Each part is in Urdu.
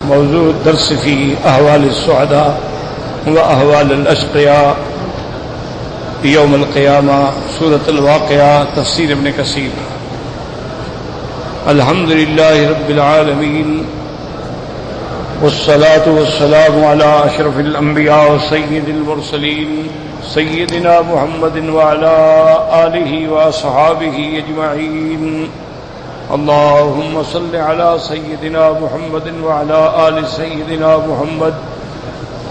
موضوع الدرس في أهوال السعداء وأهوال الأشقياء يوم القيامة، سورة الواقعة، تفسير ابن كثير. الحمد لله رب العالمين، والصلاة والسلام على أشرف الأنبياء وسيد المرسلين سيدنا محمد وعلى آله وأصحابه أجمعين. اللهم صل على سيدنا محمد وعلى آل سيدنا محمد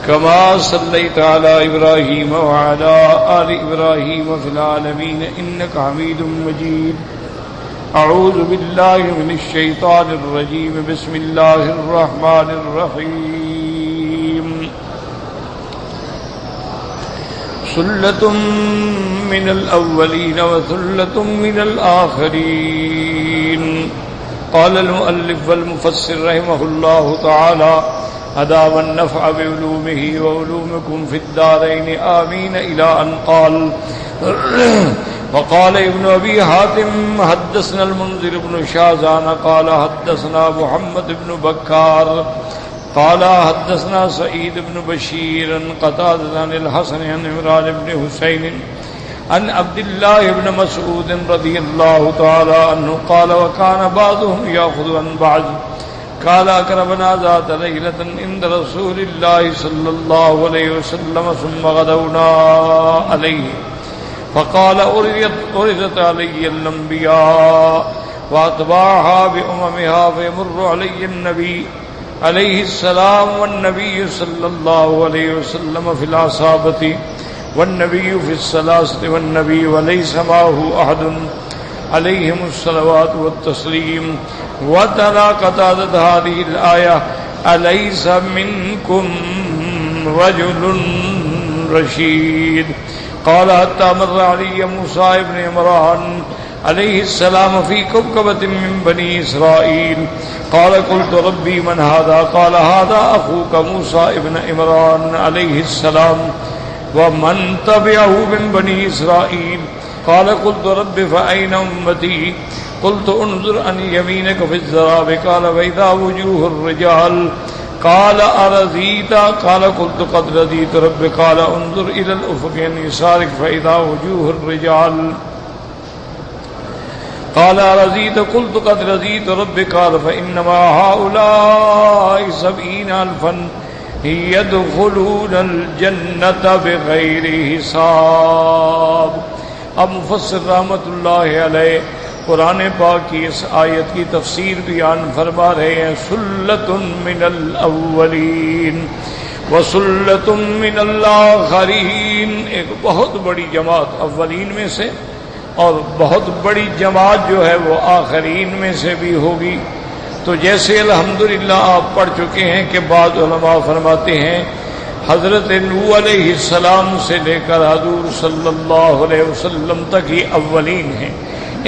كما صليت على إبراهيم وعلى آل إبراهيم في العالمين إنك حميد مجيد. أعوذ بالله من الشيطان الرجيم. بسم الله الرحمن الرحيم. ثلة من الأولين وثلة من الآخرين. قال المؤلف والمفسر رحمه الله تعالى: أدام النفع بعلومه وعلومكم في الدارين آمين، إلى أن قال. وقال ابن أبي حاتم: حدثنا المنذر بن شازان قال حدثنا محمد بن بكار قال حدثنا سعيد بن بشير قتادة عن الحسن عن عمران بن حسين عن عبد الله بن مسعود رضي الله تعالى عنه قال: وكان بعضهم يأخذ عن بعض. قال: أقربنا ذات ليلة عند رسول الله صلى الله عليه وسلم ثم غدونا عليه فقال: أردت علي الأنبياء وأتباعها بأممها فيمر علي النبي عليه السلام والنبي صلى الله عليه وسلم في العصابة والنبي في الثلاثة والنبي وليس معه أحد عليهم الصلوات والتسليم. وتلا قتادة هذه الآية: أليس منكم رجل رشيد. قال: حتى مر علي موسى بن عمران عليه السلام في كوكبة من بني إسرائيل. قال: قلت ربي من هذا؟ قال: هذا أخوك موسى بن عمران عليه السلام ومن تبعه من بني إسرائيل. قال: قلت رب فأين أمتي؟ قلت: انظر عن يمينك في الزراب. قال: وإذا وجوه الرجال. قال: أرضيت؟ قال: قلت قد رضيت رب. قال: انظر إلى الأفق عن يسارك فإذا وجوه الرجال. قال: أرضيت؟ قلت قد رضيت رب. قال: فإنما هؤلاء 70,000 يدخلون الجنة بغير حساب. اب مفسر رحمۃ اللہ علیہ قرآن پاک کی اس آیت کی تفسیر بیان فرما رہے ہیں: سلۃ من الاولین وسلۃ من الاخرین. ایک بہت بڑی جماعت اولین میں سے اور بہت بڑی جماعت جو ہے وہ آخرین میں سے بھی ہوگی. تو جیسے الحمدللہ آپ پڑھ چکے ہیں کہ بعض علماء فرماتے ہیں حضرت نوح علیہ السلام سے لے کر حضور صلی اللہ علیہ وسلم تک ہی اولین ہیں،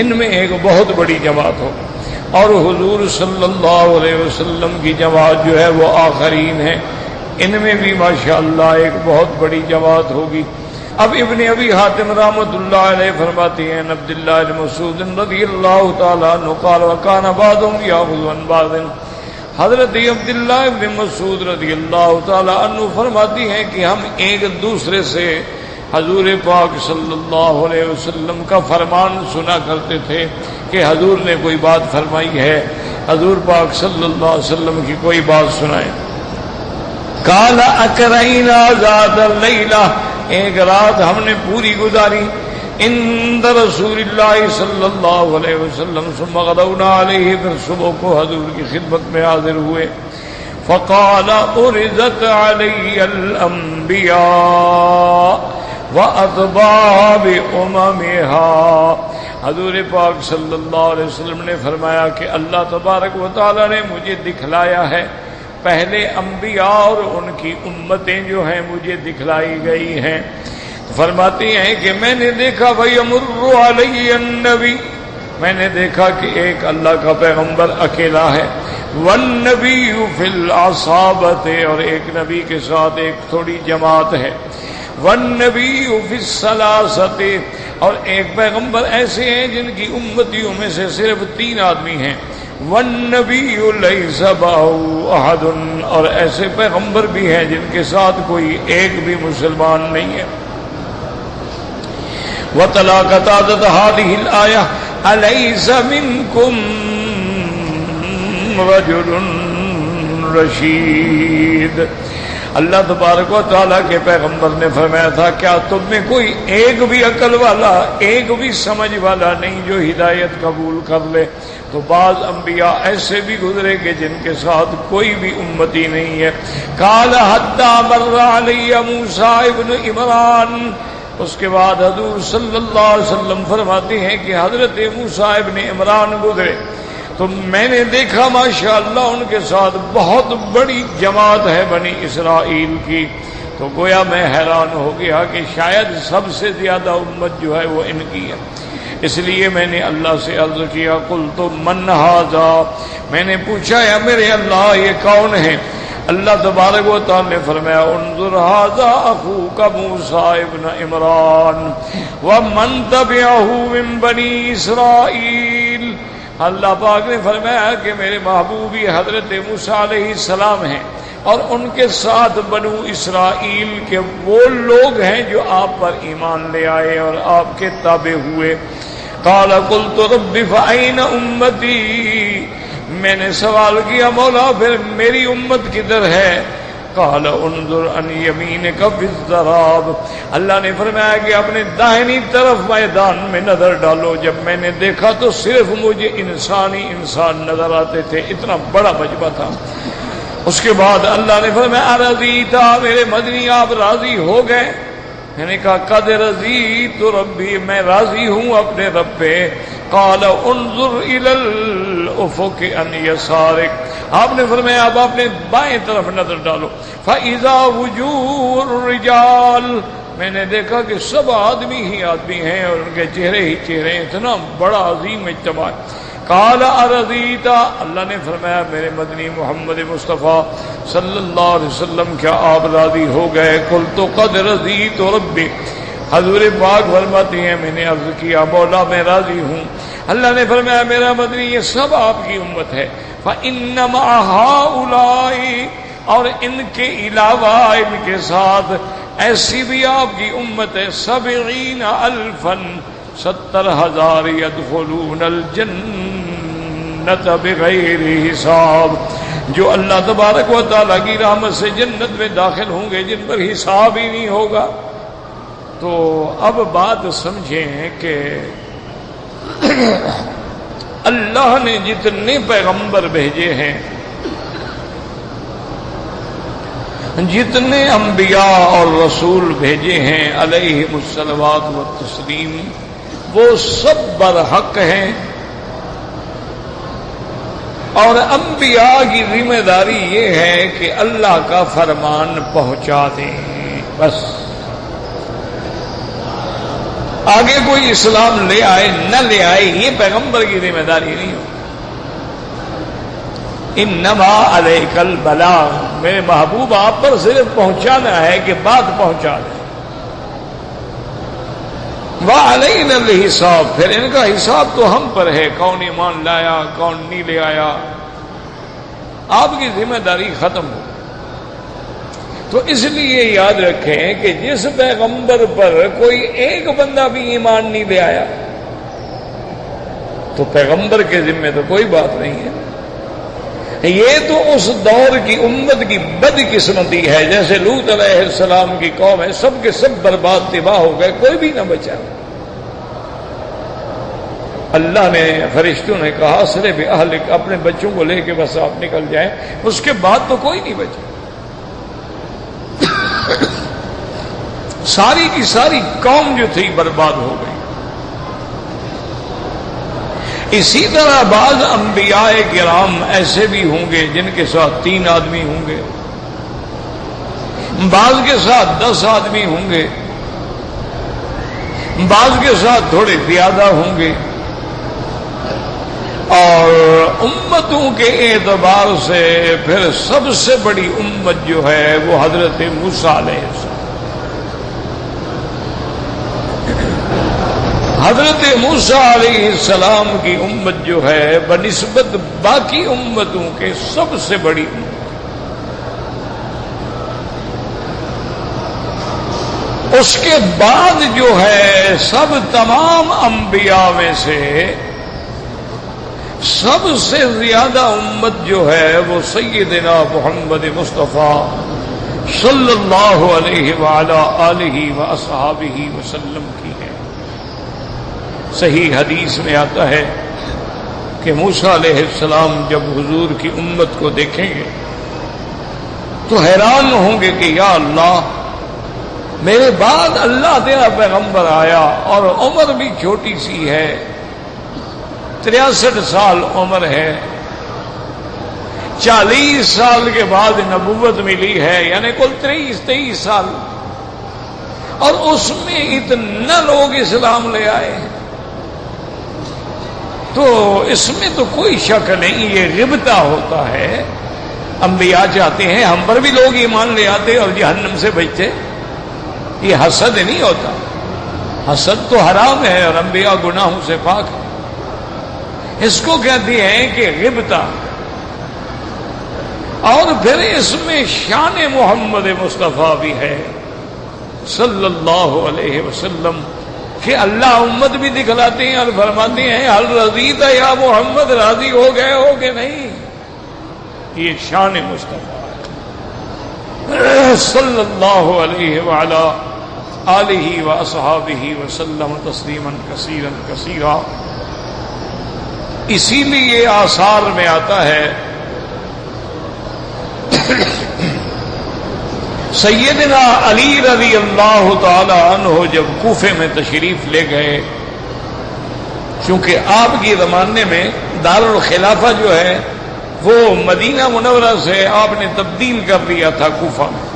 ان میں ایک بہت بڑی جماعت ہو، اور حضور صلی اللہ علیہ وسلم کی جماعت جو ہے وہ آخرین ہے، ان میں بھی ماشاءاللہ ایک بہت بڑی جماعت ہوگی. اب ابن ابی حاتم رحمۃ اللہ علیہ فرماتے ہیں: عبداللہ بن مسعود رضی اللہ تعالیٰ عنہ قال: وکان بعضهم یاخذ عن بعض. حضرت عبداللہ بن مسعود رضی اللہ تعالیٰ عنہ فرماتی ہیں کہ ہم ایک دوسرے سے حضور پاک صلی اللہ علیہ وسلم کا فرمان سنا کرتے تھے کہ حضور نے کوئی بات فرمائی ہے، حضور پاک صلی اللہ علیہ وسلم کی کوئی بات سنائیں. قال: اکرینا ذات اللیلہ. ایک رات ہم نے پوری گزاری عند رسول اللہ صلی اللہ علیہ وسلم ثم غدونا علیہ. پھر صبح کو حضور کی خدمت میں حاضر ہوئے. فقال: عرضت علی الانبیاء واتباع باممها. حضور پاک صلی اللہ علیہ وسلم نے فرمایا کہ اللہ تبارک و تعالی نے مجھے دکھلایا ہے، پہلے انبیاء اور ان کی امتیں جو ہیں مجھے دکھلائی گئی ہیں. فرماتے ہیں کہ میں نے دیکھا وَيَمُرُّ عَلَيَّ النَّبِيُّ. میں نے دیکھا کہ ایک اللہ کا پیغمبر اکیلا ہے، وَالنَّبِيُّ فِي الْعَصَابَةِ. اور ایک نبی کے ساتھ ایک تھوڑی جماعت ہے، وَالنَّبِيُّ فِي الثَّلَاثَةِ. اور ایک پیغمبر ایسے ہیں جن کی امتیوں میں سے صرف 3 آدمی ہیں، والنبی لیس معہ احد، اور ایسے پیغمبر بھی ہیں جن کے ساتھ کوئی ایک بھی مسلمان نہیں ہے۔ وَتَلَا قَتَادَةَ هَذِهِ الْآيَةَ أَلَيْسَ مِنكُمْ رَجُلٌ رَشِيدٌ۔ اللہ تبارک و تعالیٰ کے پیغمبر نے فرمایا تھا کیا تم میں کوئی ایک بھی عقل والا، ایک بھی سمجھ والا نہیں جو ہدایت قبول کر لے؟ تو بعض انبیاء ایسے بھی گزرے کہ جن کے ساتھ کوئی بھی امتی نہیں ہے۔ قال حتی مر علی موسیٰ ابن عمران، اس کے بعد حضور صلی اللہ علیہ وسلم فرماتے ہیں کہ حضرت موسیٰ ابن عمران گزرے تو میں نے دیکھا ماشاءاللہ ان کے ساتھ بہت بڑی جماعت ہے بنی اسرائیل کی، تو گویا میں حیران ہو گیا کہ شاید سب سے زیادہ امت جو ہے وہ ان کی ہے۔ اس لیے میں نے اللہ سے عرض کیا قلت من ھذا، میں نے پوچھا یا میرے اللہ یہ کون ہے؟ اللہ تبارک و تعالی نے فرمایا انظر ھذا اخوک موسیٰ ابن عمران ومن تبعہ من بنی اسرائیل۔ اللہ پاک نے فرمایا کہ میرے محبوبی حضرت موسیٰ علیہ السلام ہیں اور ان کے ساتھ بنو اسرائیل کے وہ لوگ ہیں جو آپ پر ایمان لے آئے اور آپ کے تابع ہوئے۔ قال قلت رب فأین امتی، میں نے سوال کیا مولا پھر میری امت کدھر ہے؟ قال انظر عن یمینک فی الضراب، اللہ نے فرمایا کہ اپنے داہنی طرف میدان میں نظر ڈالو۔ جب میں نے دیکھا تو صرف مجھے انسان نظر آتے تھے، اتنا بڑا مجمع تھا۔ اس کے بعد اللہ نے فرمایا ارضیتا، میرے مدنی آپ راضی ہو گئے؟ میں نے کہا قد رضیت ربی، میں راضی ہوں اپنے رب پہ۔ قال انظر الى الافق عن یسارک، آپ نے فرمایا اب اپنے بائیں طرف نظر ڈالو۔ فاذا وجوه الرجال، میں نے دیکھا کہ سب آدمی ہی آدمی ہیں اور ان کے چہرے ہی چہرے ہیں، اتنا بڑا عظیم اجتماع۔ قال ارضیتا، اللہ نے فرمایا میرے مدنی محمد مصطفیٰ صلی اللہ علیہ وسلم کیا آپ راضی ہو گئے؟ قلت قد رضیت ربی، حضور پاک فرماتی ہیں میں نے عرض کیا مولا میں راضی ہوں۔ اللہ نے فرمایا میرا مدنی یہ سب آپ کی امت ہے۔ فإن مع هؤلاء، اور ان کے علاوہ ان کے ساتھ ایسی بھی آپ کی امت ہے 70,000 70,000 يدخلون الجنت بغیر حساب، جو اللہ تبارک و تعالیٰ کی رحمت سے جنت میں داخل ہوں گے جن پر حساب ہی نہیں ہوگا۔ تو اب بات سمجھیں کہ اللہ نے جتنے پیغمبر بھیجے ہیں، جتنے انبیاء اور رسول بھیجے ہیں علیہم الصلوات والتسلیم، وہ سب برحق ہیں، اور انبیاء کی ذمہ داری یہ ہے کہ اللہ کا فرمان پہنچا دیں، بس آگے کوئی اسلام لے آئے نہ لے آئے یہ پیغمبر کی ذمہ داری نہیں ہو۔ انما علیک البلاغ، میرے محبوب آپ پر صرف پہنچانا ہے کہ بات پہنچا دیں۔ وعلینا الحساب، پھر ان کا حساب تو ہم پر ہے، کون ایمان لایا کون نہیں لے آیا، آپ کی ذمہ داری ختم ہو۔ تو اس لیے یاد رکھیں کہ جس پیغمبر پر کوئی ایک بندہ بھی ایمان نہیں لے آیا تو پیغمبر کے ذمہ تو کوئی بات نہیں ہے۔ یہ تو اس دور کی امت کی بدقسمتی ہے، جیسے لوط علیہ السلام کی قوم ہے، سب کے سب برباد تباہ ہو گئے، کوئی بھی نہ بچا۔ اللہ نے فرشتوں نے کہا صرف اہلک، اپنے بچوں کو لے کے بس آپ نکل جائیں، اس کے بعد تو کوئی نہیں بچا، ساری کی ساری قوم جو تھی برباد ہو گئی۔ اسی طرح بعض انبیاء کرام ایسے بھی ہوں گے جن کے ساتھ 3 آدمی ہوں گے، بعض کے ساتھ 10 آدمی ہوں گے، بعض کے ساتھ تھوڑے زیادہ ہوں گے، اور امتوں کے اعتبار سے پھر سب سے بڑی امت جو ہے وہ حضرت موسیٰ علیہ السلام۔ حضرت موسیٰ علیہ السلام کی امت جو ہے بنسبت باقی امتوں کے سب سے بڑی امت، اس کے بعد جو ہے سب تمام انبیاء میں سے سب سے زیادہ امت جو ہے وہ سیدنا محمد مصطفیٰ صلی اللہ علیہ وعلا آلہ واصحابہ وسلم کی ہے۔ صحیح حدیث میں آتا ہے کہ موسیٰ علیہ السلام جب حضور کی امت کو دیکھیں گے تو حیران ہوں گے کہ یا اللہ، میرے بعد اللہ تیرا پیغمبر آیا اور عمر بھی چھوٹی سی ہے، 63 سال عمر ہے، 40 سال کے بعد نبوت ملی ہے، یعنی کل 23 سال، اور اس میں اتنا لوگ اسلام لے آئے ہیں۔ تو اس میں تو کوئی شک نہیں، یہ غبطہ ہوتا ہے۔ انبیاء چاہتے ہیں ہم پر بھی لوگ ایمان لے آتے اور جہنم سے بچتے، یہ حسد نہیں ہوتا، حسد تو حرام ہے اور انبیاء گناہوں سے پاک ہے، اس کو کہتے ہیں کہ غبطہ۔ اور پھر اس میں شان محمد مصطفیٰ بھی ہے صلی اللہ علیہ وسلم، کہ اللہ امت بھی دکھلاتے ہیں اور فرماتے ہیں حل رضیت یا محمد، راضی ہو گئے ہو کہ نہیں، یہ شان مصطفیٰ ہے صلی اللہ علیہ وعلا آلہ واصحابہ وسلم تسلیما کثیرا کثیرا۔ اسی لیے آثار میں آتا ہے سیدنا علی رضی اللہ تعالی عنہ جب کوفے میں تشریف لے گئے، چونکہ آپ کے زمانے میں دارالخلافہ جو ہے وہ مدینہ منورہ سے آپ نے تبدیل کر دیا تھا کوفہ میں،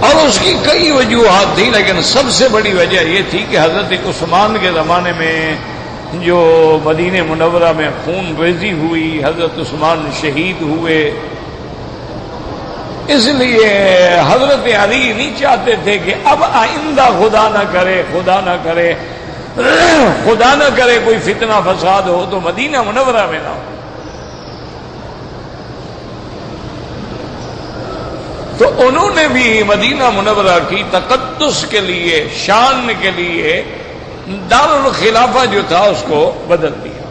اور اس کی کئی وجوہات تھیں، لیکن سب سے بڑی وجہ یہ تھی کہ حضرت عثمان کے زمانے میں جو مدینہ منورہ میں خون ریزی ہوئی، حضرت عثمان شہید ہوئے، اس لیے حضرت علی نہیں چاہتے تھے کہ اب آئندہ خدا نہ کرے خدا نہ کرے کوئی فتنہ فساد ہو تو مدینہ منورہ میں نہ ہو۔ تو انہوں نے بھی مدینہ منورہ کی تقدس کے لیے، شان کے لیے دارالخلافہ جو تھا اس کو بدل دیا،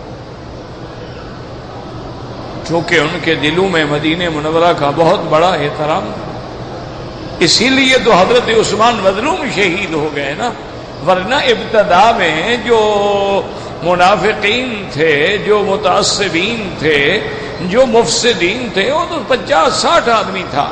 چونکہ ان کے دلوں میں مدینہ منورہ کا بہت بڑا احترام، اسی لیے تو حضرت عثمان مظلوم شہید ہو گئے نا، ورنہ ابتدا میں جو منافقین تھے، جو متعصبین تھے، جو مفسدین تھے، وہ تو 50-60 آدمی تھا۔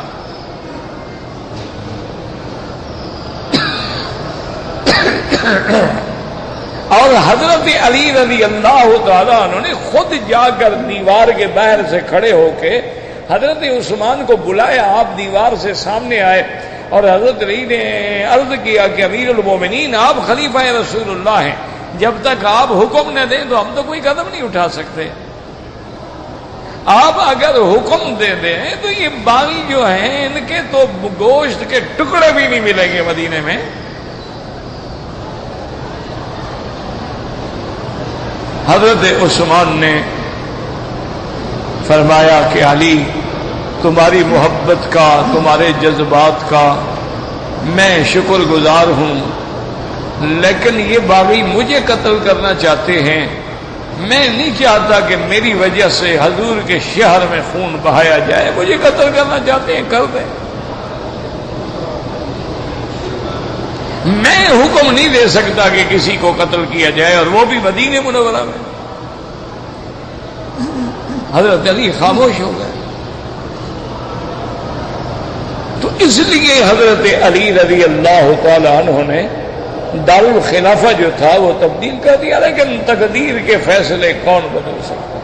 اور حضرت علی رضی اللہ تعالیٰ عنہ نے خود جا کر دیوار کے باہر سے کھڑے ہو کے حضرت عثمان کو بلایا، آپ دیوار سے سامنے آئے اور حضرت علی نے عرض کیا کہ امیر المومنین، آپ خلیفہ رسول اللہ ہیں، جب تک آپ حکم نہ دیں تو ہم تو کوئی قدم نہیں اٹھا سکتے، آپ اگر حکم دے دیں تو یہ باغی جو ہیں ان کے تو گوشت کے ٹکڑے بھی نہیں ملیں گے مدینے میں۔ حضرت عثمان نے فرمایا کہ علی، تمہاری محبت کا، تمہارے جذبات کا میں شکر گزار ہوں، لیکن یہ باغی مجھے قتل کرنا چاہتے ہیں، میں نہیں چاہتا کہ میری وجہ سے حضور کے شہر میں خون بہایا جائے، مجھے قتل کرنا چاہتے ہیں کر دیں، میں حکم نہیں دے سکتا کہ کسی کو قتل کیا جائے، اور وہ بھی مدینہ منورہ میں۔ حضرت علی خاموش ہو گئے۔ تو اس لیے حضرت علی رضی اللہ تعالی عنہ نے دارالخلافہ جو تھا وہ تبدیل کر دیا، لیکن تقدیر کے فیصلے کون بدل سکتا؟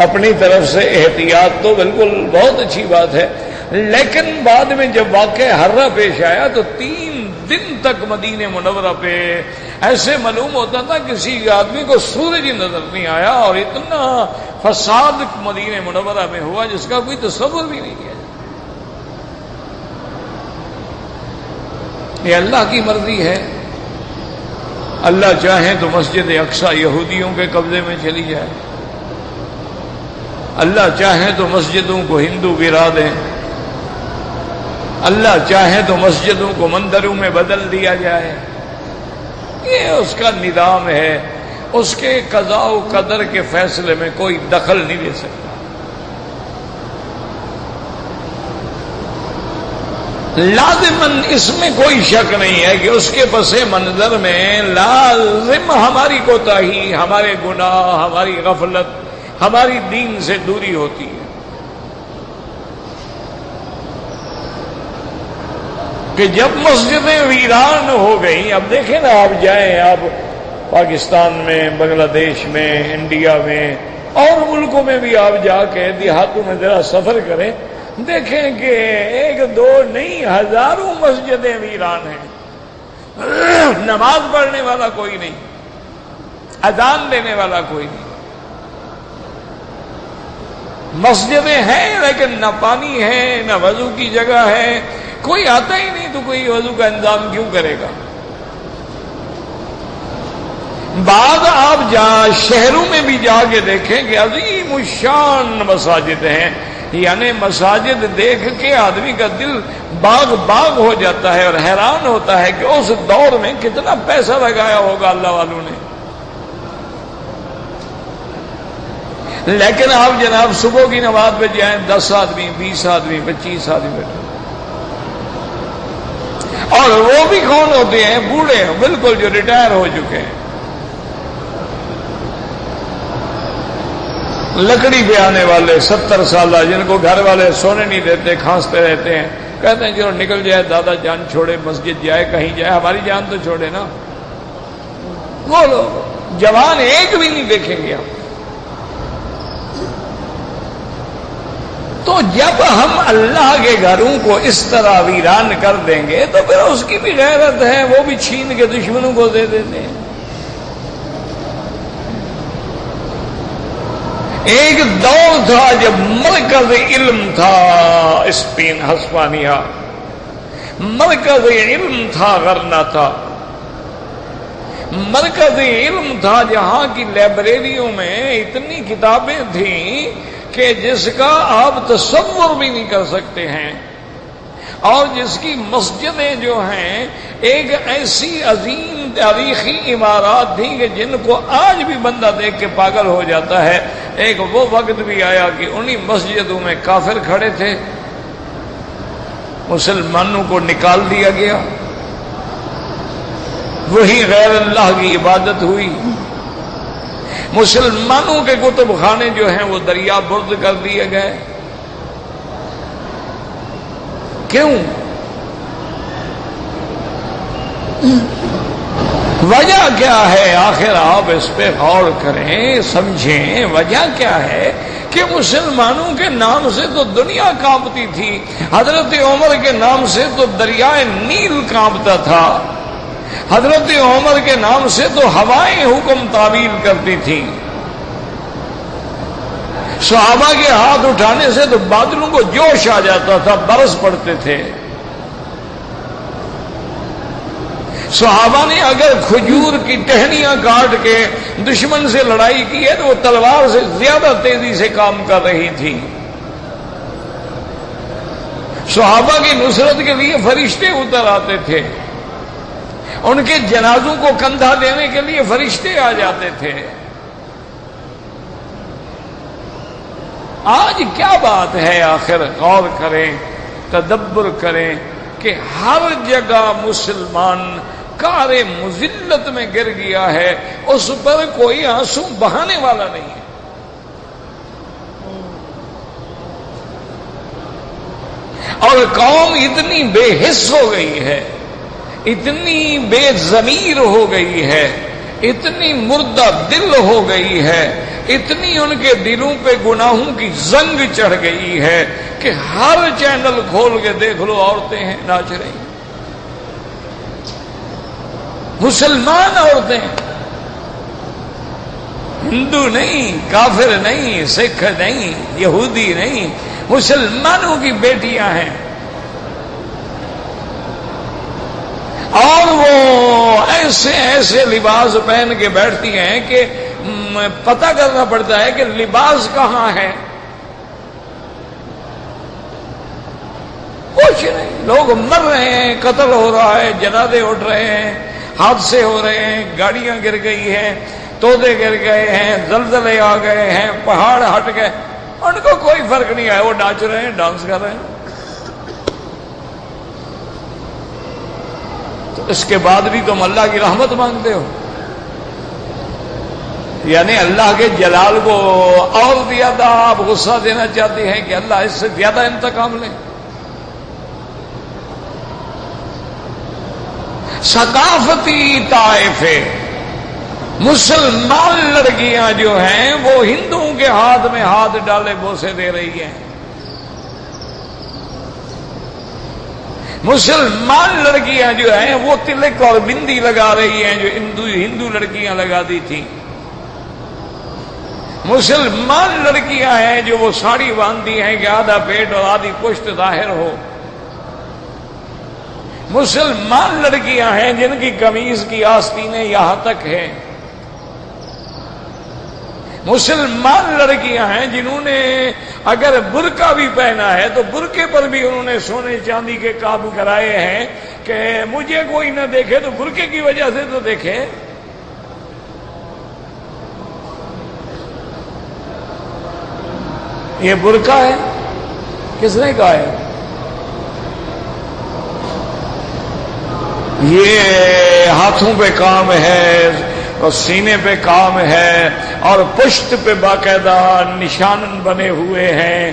اپنی طرف سے احتیاط تو بالکل بہت اچھی بات ہے، لیکن بعد میں جب واقعہ حرہ پیش آیا تو 3 دن تک مدینہ منورہ پہ ایسے معلوم ہوتا تھا کسی آدمی کو سورج نظر نہیں آیا، اور اتنا فساد مدینہ منورہ میں ہوا جس کا کوئی تصور بھی نہیں کیا۔ یہ اللہ کی مرضی ہے. اللہ چاہے تو مسجد اقصی یہودیوں کے قبضے میں چلی جائے، اللہ چاہے تو مسجدوں کو ہندو گرا دیں، اللہ چاہے تو مسجدوں کو مندروں میں بدل دیا جائے. یہ اس کا نظام ہے، اس کے قضاء و قدر کے فیصلے میں کوئی دخل نہیں دے سکتا. لازماً اس میں کوئی شک نہیں ہے کہ اس کے پس منظر میں لازم ہماری کوتاہی، ہمارے گناہ، ہماری غفلت، ہماری دین سے دوری ہوتی ہے. کہ جب مسجدیں ویران ہو گئیں، اب دیکھیں نا، آپ جائیں، آپ پاکستان میں، بنگلہ دیش میں، انڈیا میں اور ملکوں میں بھی آپ جا کے دیہاتوں میں ذرا سفر کریں، دیکھیں کہ ایک دو نہیں ہزاروں مسجدیں ویران ہیں. نماز پڑھنے والا کوئی نہیں، اذان دینے والا کوئی نہیں. مسجدیں ہیں لیکن نہ پانی ہے، نہ وضو کی جگہ ہے، کوئی آتا ہی نہیں تو کوئی وضو کا انتظام کیوں کرے گا. بعد آپ شہروں میں بھی جا کے دیکھیں کہ عظیم الشان مساجد ہیں، یعنی مساجد دیکھ کے آدمی کا دل باغ باغ ہو جاتا ہے اور حیران ہوتا ہے کہ اس دور میں کتنا پیسہ لگایا ہوگا اللہ والوں نے. لیکن آپ جناب صبح کی نماز پہ جائیں، 10 آدمی، 20 آدمی، 25 آدمی بیٹھے، اور وہ بھی کون ہوتے ہیں؟ بوڑھے بالکل جو ریٹائر ہو چکے ہیں، لکڑی پہ آنے والے 70 سالہ، جن کو گھر والے سونے نہیں دیتے، کھانستے رہتے ہیں، کہتے ہیں چلو نکل جائے، دادا جان چھوڑے، مسجد جائے، کہیں جائے، ہماری جان تو چھوڑے نا. وہ لوگ جوان ایک بھی نہیں دیکھیں گے آپ. تو جب ہم اللہ کے گھروں کو اس طرح ویران کر دیں گے تو پھر اس کی بھی غیرت ہے، وہ بھی چھین کے دشمنوں کو دے دیتے ہیں. ایک دور تھا جب مرکز علم تھا اسپین ہسپانیہ، مرکز علم تھا غرنا تھا، مرکز علم تھا جہاں کی لائبریریوں میں اتنی کتابیں تھیں کہ جس کا آپ تصور بھی نہیں کر سکتے ہیں، اور جس کی مسجدیں جو ہیں ایک ایسی عظیم تاریخی عمارات تھیں کہ جن کو آج بھی بندہ دیکھ کے پاگل ہو جاتا ہے. ایک وہ وقت بھی آیا کہ انہی مسجدوں میں کافر کھڑے تھے، مسلمانوں کو نکال دیا گیا، وہی غیر اللہ کی عبادت ہوئی. مسلمانوں کے کتب خانے جو ہیں وہ دریا برد کر دیے گئے. کیوں؟ وجہ کیا ہے؟ آخر آپ اس پہ غور کریں، سمجھیں وجہ کیا ہے کہ مسلمانوں کے نام سے تو دنیا کانپتی تھی، حضرت عمر کے نام سے تو دریائے نیل کانپتا تھا، حضرت عمر کے نام سے تو ہوائیں حکم تعمیل کرتی تھیں، صحابہ کے ہاتھ اٹھانے سے تو بادلوں کو جوش آ جاتا تھا، برس پڑتے تھے. صحابہ نے اگر کھجور کی ٹہنیاں کاٹ کے دشمن سے لڑائی کی ہے تو وہ تلوار سے زیادہ تیزی سے کام کر رہی تھی. صحابہ کی نصرت کے لیے فرشتے اتر آتے تھے، ان کے جنازوں کو کندھا دینے کے لیے فرشتے آ جاتے تھے. آج کیا بات ہے؟ آخر غور کریں، تدبر کریں کہ ہر جگہ مسلمان کار مذلت میں گر گیا ہے، اس پر کوئی آنسو بہانے والا نہیں ہے. اور قوم اتنی بے حس ہو گئی ہے، اتنی بے ضمیر ہو گئی ہے، اتنی مردہ دل ہو گئی ہے، اتنی ان کے دلوں پہ گناہوں کی زنگ چڑھ گئی ہے کہ ہر چینل کھول کے دیکھ لو عورتیں ہیں ناچ رہی، مسلمان عورتیں، ہندو نہیں، کافر نہیں، سکھ نہیں، یہودی نہیں، مسلمانوں کی بیٹیاں ہیں. اور وہ ایسے ایسے لباس پہن کے بیٹھتی ہیں کہ پتہ کرنا پڑتا ہے کہ لباس کہاں ہے. کچھ نہیں، لوگ مر رہے ہیں، قتل ہو رہا ہے، جنازے اٹھ رہے ہیں، حادثے ہو رہے ہیں، گاڑیاں گر گئی ہیں، تودے گر گئے ہیں، زلزلے آ گئے ہیں، پہاڑ ہٹ گئے، ان کو کوئی فرق نہیں ہے، وہ ناچ رہے ہیں، ڈانس کر رہے ہیں. تو اس کے بعد بھی تم اللہ کی رحمت مانگتے ہو، یعنی اللہ کے جلال کو اور زیادہ آپ غصہ دینا چاہتے ہیں کہ اللہ اس سے زیادہ انتقام لیں. ثقافتی طائفے مسلمان لڑکیاں جو ہیں وہ ہندوؤں کے ہاتھ میں ہاتھ ڈالے بوسے دے رہی ہیں. مسلمان لڑکیاں جو ہیں وہ تلک اور بندی لگا رہی ہیں جو ہندو لڑکیاں لگاتی تھیں. مسلمان لڑکیاں ہیں جو وہ ساڑی باندھتی ہیں کہ آدھا پیٹ اور آدھی پشت ظاہر ہو. مسلمان لڑکیاں ہیں جن کی قمیض کی آستینیں یہاں تک ہیں. مسلمان لڑکیاں ہیں جنہوں نے اگر برقع بھی پہنا ہے تو برقعے پر بھی انہوں نے سونے چاندی کے کام کرائے ہیں کہ مجھے کوئی نہ دیکھے تو برقعے کی وجہ سے تو دیکھے. یہ برقع ہے، کس نے کہا ہے؟ یہ ہاتھوں پہ کام ہے اور سینے پہ کام ہے اور پشت پہ باقاعدہ نشان بنے ہوئے ہیں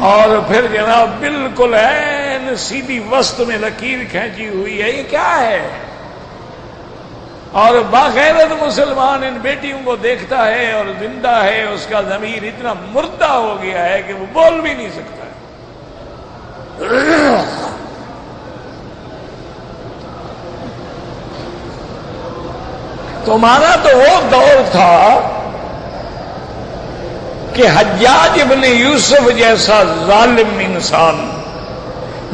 اور پھر جناب بالکل عین سیدھی وسط میں لکیر کھینچی ہوئی ہے. یہ کیا ہے؟ اور باغیرت مسلمان ان بیٹیوں کو دیکھتا ہے اور زندہ ہے، اس کا ضمیر اتنا مردہ ہو گیا ہے کہ وہ بول بھی نہیں سکتا. تمہارا تو وہ دور تھا کہ حجاج ابن یوسف جیسا ظالم انسان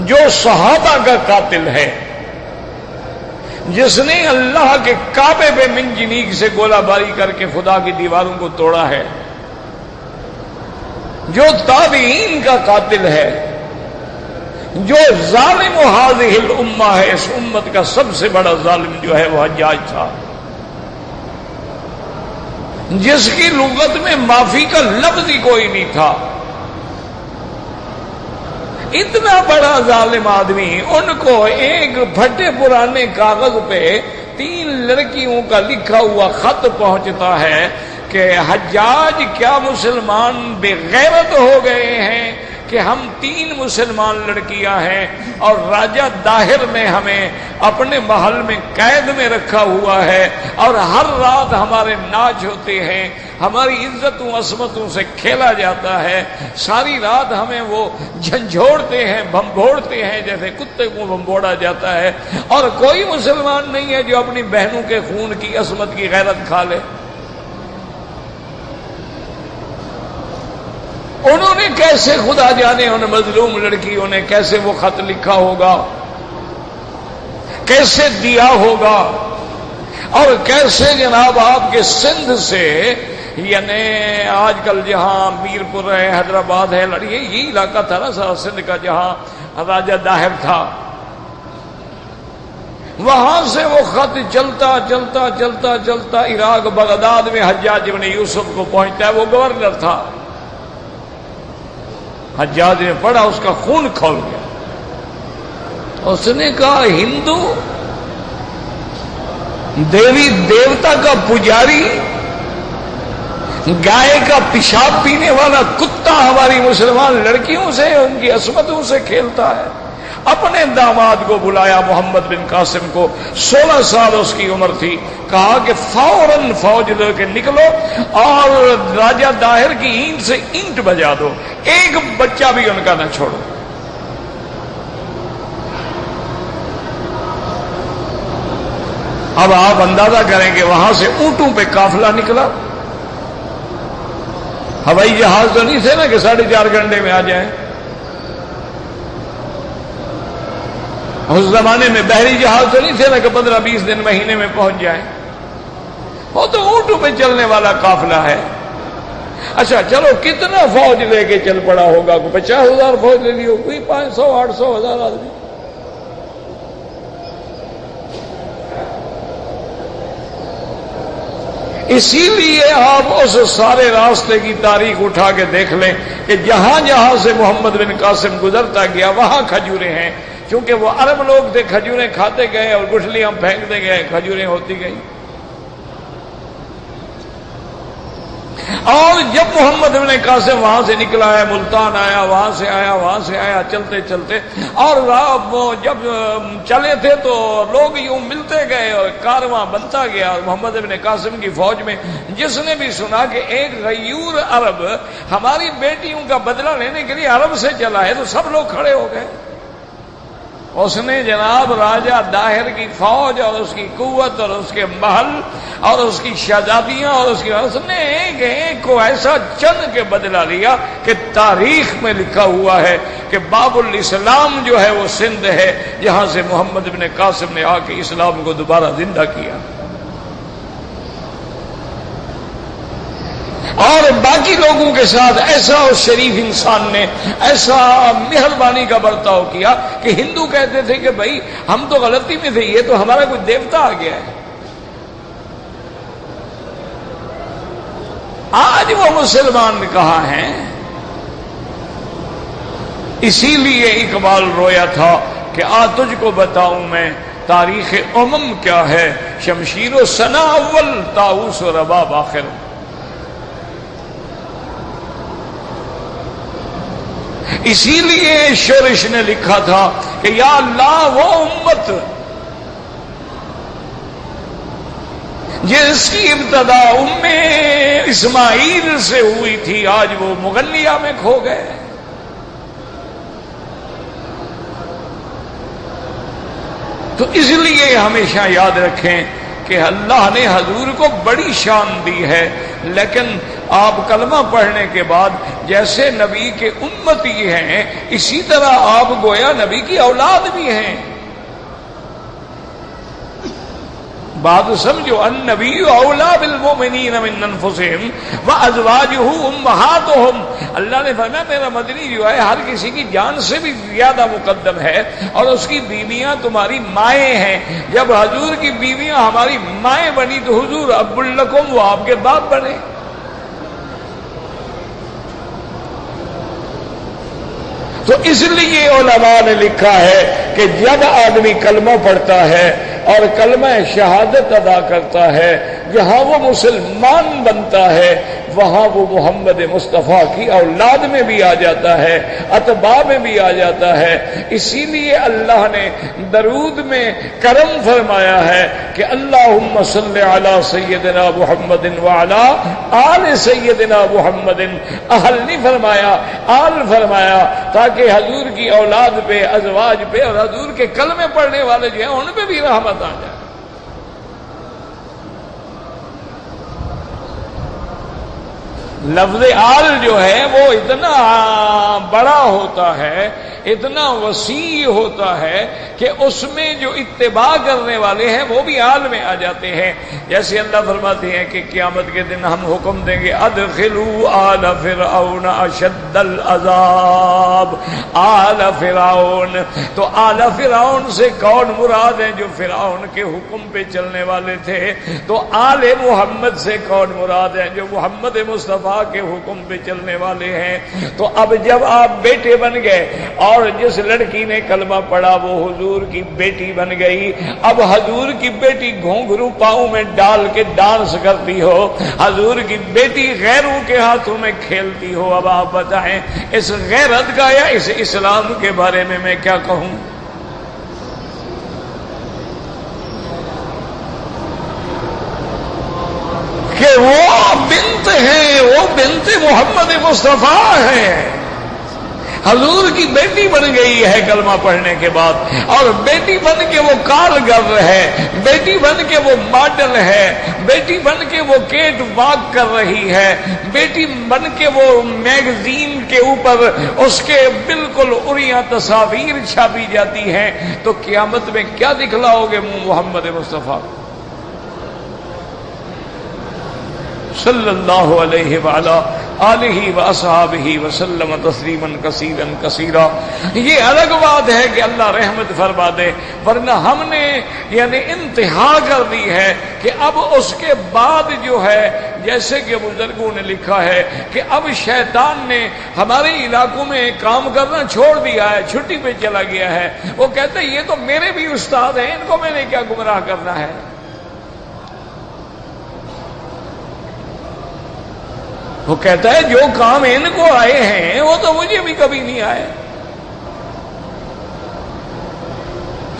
جو صحابہ کا قاتل ہے، جس نے اللہ کے کعبے پہ منجنیق سے گولہ باری کر کے خدا کی دیواروں کو توڑا ہے، جو تابعین کا قاتل ہے، جو ظالم و ہذہ الامہ ہے، اس امت کا سب سے بڑا ظالم جو ہے وہ حجاج تھا، جس کی لغت میں معافی کا لفظ ہی کوئی نہیں تھا. اتنا بڑا ظالم آدمی، ان کو ایک پھٹے پرانے کاغذ پہ 3 لڑکیوں کا لکھا ہوا خط پہنچتا ہے کہ حجاج کیا مسلمان بے غیرت ہو گئے ہیں کہ ہم 3 مسلمان لڑکیاں ہیں اور راجہ داہر نے ہمیں اپنے محل میں قید میں رکھا ہوا ہے اور ہر رات ہمارے ناچ ہوتے ہیں، ہماری عزتوں عصمتوں سے کھیلا جاتا ہے، ساری رات ہمیں وہ جھنجھوڑتے ہیں، بھمبوڑتے ہیں جیسے کتے کو بھمبوڑا جاتا ہے، اور کوئی مسلمان نہیں ہے جو اپنی بہنوں کے خون کی عصمت کی غیرت کھا لے. انہوں نے کیسے خدا جانے ان مظلوم لڑکیوں نے کیسے وہ خط لکھا ہوگا، کیسے دیا ہوگا، اور کیسے جناب آپ کے سندھ سے، یعنی آج کل جہاں میرپور ہے، حیدرآباد ہے، یہی علاقہ تھا نا سارا سندھ کا جہاں راجہ داہر تھا، وہاں سے وہ خط چلتا چلتا چلتا چلتا عراق بغداد میں حجاج ابن یوسف کو پہنچتا ہے. وہ گورنر تھا. حجاج نے پڑھا، اس کا خون کھول گیا. اس نے کہا ہندو دیوی دیوتا کا پجاری، گائے کا پیشاب پینے والا کتا ہماری مسلمان لڑکیوں سے، ان کی عصمتوں سے کھیلتا ہے. اپنے داماد کو بلایا، محمد بن قاسم کو، 16 سال اس کی عمر تھی. کہا کہ فوراً فوج لے کے نکلو اور راجہ داہر کی اینٹ سے اینٹ بجا دو، ایک بچہ بھی ان کا نہ چھوڑو. اب آپ اندازہ کریں کہ وہاں سے اونٹوں پہ قافلہ نکلا. ہوائی جہاز تو نہیں تھے نا کہ 4.5 گھنٹے میں آ جائیں. اس زمانے میں بحری جہاز تو نہیں تھے نا کہ 15-20 دن مہینے میں پہنچ جائیں، وہ تو اونٹوں پہ چلنے والا قافلہ ہے۔ اچھا چلو کتنا فوج لے کے چل پڑا ہوگا؟ 50,000 فوج لے لی ہو، کوئی 500-800,000 آدمی۔ اسی لیے آپ اس سارے راستے کی تاریخ اٹھا کے دیکھ لیں کہ جہاں جہاں سے محمد بن قاسم گزرتا گیا وہاں کھجوریں ہیں، کیونکہ وہ عرب لوگ تھے، کھجوریں کھاتے گئے اور گٹھلیاں پھینکتے گئے، کھجوریں ہوتی گئی۔ اور جب محمد بن قاسم وہاں سے نکلا ہے، ملتان آیا، وہاں سے آیا چلتے چلتے، اور جب چلے تھے تو لوگ یوں ملتے گئے اور کارواں بنتا گیا محمد بن قاسم کی فوج میں۔ جس نے بھی سنا کہ ایک غیور عرب ہماری بیٹیوں کا بدلہ لینے کے لیے عرب سے چلا ہے تو سب لوگ کھڑے ہو گئے۔ اس نے جناب راجہ داہر کی فوج اور اس کی قوت اور اس کے محل اور اس کی شہزادیاں اور اس نے ایک ایک کو ایسا چن کے بدلہ لیا کہ تاریخ میں لکھا ہوا ہے کہ باب الاسلام جو ہے وہ سندھ ہے، جہاں سے محمد بن قاسم نے آ کے اسلام کو دوبارہ زندہ کیا۔ اور باقی لوگوں کے ساتھ ایسا اس شریف انسان نے ایسا مہربانی کا برتاؤ کیا کہ ہندو کہتے تھے کہ بھائی ہم تو غلطی میں تھے، یہ تو ہمارا کوئی دیوتا آ گیا ہے۔ آج وہ مسلمان کہاں ہیں؟ اسی لیے اقبال رویا تھا کہ آ تجھ کو بتاؤں میں تاریخ امم کیا ہے، شمشیر و ثنا اول طاؤس و رباب آخر۔ اسی لیے شورش نے لکھا تھا کہ یا اللہ وہ امت جس کی ابتدا اسماعیل سے ہوئی تھی، آج وہ مغلیہ میں کھو گئے۔ تو اس لیے ہمیشہ یاد رکھیں کہ اللہ نے حضور کو بڑی شان دی ہے، لیکن آپ کلمہ پڑھنے کے بعد جیسے نبی کے امتی ہیں اسی طرح آپ گویا نبی کی اولاد بھی ہیں۔ بات سمجھو، النبی اولا بالمؤمنین من انفسہم وازواجہ امہاتہم۔ اللہ نے فرمایا میرا مدنی جو ہے ہر کسی کی جان سے بھی زیادہ مقدم ہے، اور اس کی بیویاں تمہاری مائیں ہیں۔ جب حضور کی بیویاں ہماری مائیں بنی تو حضور اب لکم وہ آپ کے باپ بنے۔ تو اس لیے علماء نے لکھا ہے کہ جب آدمی کلمہ پڑھتا ہے اور کلمہ شہادت ادا کرتا ہے، جہاں وہ مسلمان بنتا ہے وہاں وہ محمد مصطفیٰ کی اولاد میں بھی آ جاتا ہے، اتباع میں بھی آ جاتا ہے۔ اسی لیے اللہ نے درود میں کرم فرمایا ہے کہ اللہم صلی علی سیدنا محمد وعلی آل سیدنا محمد۔ اہل نہیں فرمایا، آل فرمایا، تاکہ حضور کی اولاد پہ، ازواج پہ اور حضور کے کلمے پڑھنے والے جو ہیں ان پہ بھی رحمت آ جائے۔ لفظ آل جو ہے وہ اتنا بڑا ہوتا ہے، اتنا وسیع ہوتا ہے کہ اس میں جو اتباع کرنے والے ہیں وہ بھی آل میں آ جاتے ہیں۔ جیسے اللہ فرماتے ہیں کہ قیامت کے دن ہم حکم دیں گے ادخلوا آل فرعون اشد العذاب، آل فرعون۔ تو آل فرعون سے کون مراد ہے؟ جو فرعون کے حکم پہ چلنے والے تھے۔ تو آل محمد سے کون مراد ہے؟ جو محمد مصطفیٰ کے حکم پہ چلنے والے ہیں۔ تو اب جب آپ بیٹے بن گئے اور جس لڑکی نے کلمہ پڑھا وہ حضور کی بیٹی بن گئی، اب حضور کی بیٹی گھونگھرو پاؤں میں ڈال کے ڈانس کرتی ہو، حضور کی بیٹی غیروں کے ہاتھوں میں کھیلتی ہو، اب آپ بتائیں اس غیرت کا یا اس اسلام کے بارے میں کیا کہوں؟ کہ وہ بنت ہیں، وہ بنت محمد مصطفیٰ ہیں۔ حضور کی بیٹی بن گئی ہے کلمہ پڑھنے کے بعد، اور بیٹی بن کے وہ کارگر ہے، بیٹی بن کے وہ ماڈل ہے، بیٹی بن کے وہ کیٹ واک کر رہی ہے، بیٹی بن کے وہ میگزین کے اوپر اس کے بالکل اریاں تصاویر چھاپی جاتی ہیں، تو قیامت میں کیا دکھلاؤ گے محمد مصطفیٰ صلی اللہ علیہ وعلا آلہ واصحابہ وسلم تسلیما کثیرا کثیرا۔ یہ الگ بات ہے کہ اللہ رحمت فرما دے، ورنہ ہم نے یعنی انتہا کر دی ہے کہ اب اس کے بعد جو ہے، جیسے کہ بزرگوں نے لکھا ہے کہ اب شیطان نے ہمارے علاقوں میں کام کرنا چھوڑ دیا ہے، چھٹی پہ چلا گیا ہے۔ وہ کہتے ہیں یہ تو میرے بھی استاد ہیں، ان کو میں نے کیا گمراہ کرنا ہے۔ وہ کہتا ہے جو کام ان کو آئے ہیں وہ تو مجھے بھی کبھی نہیں آئے۔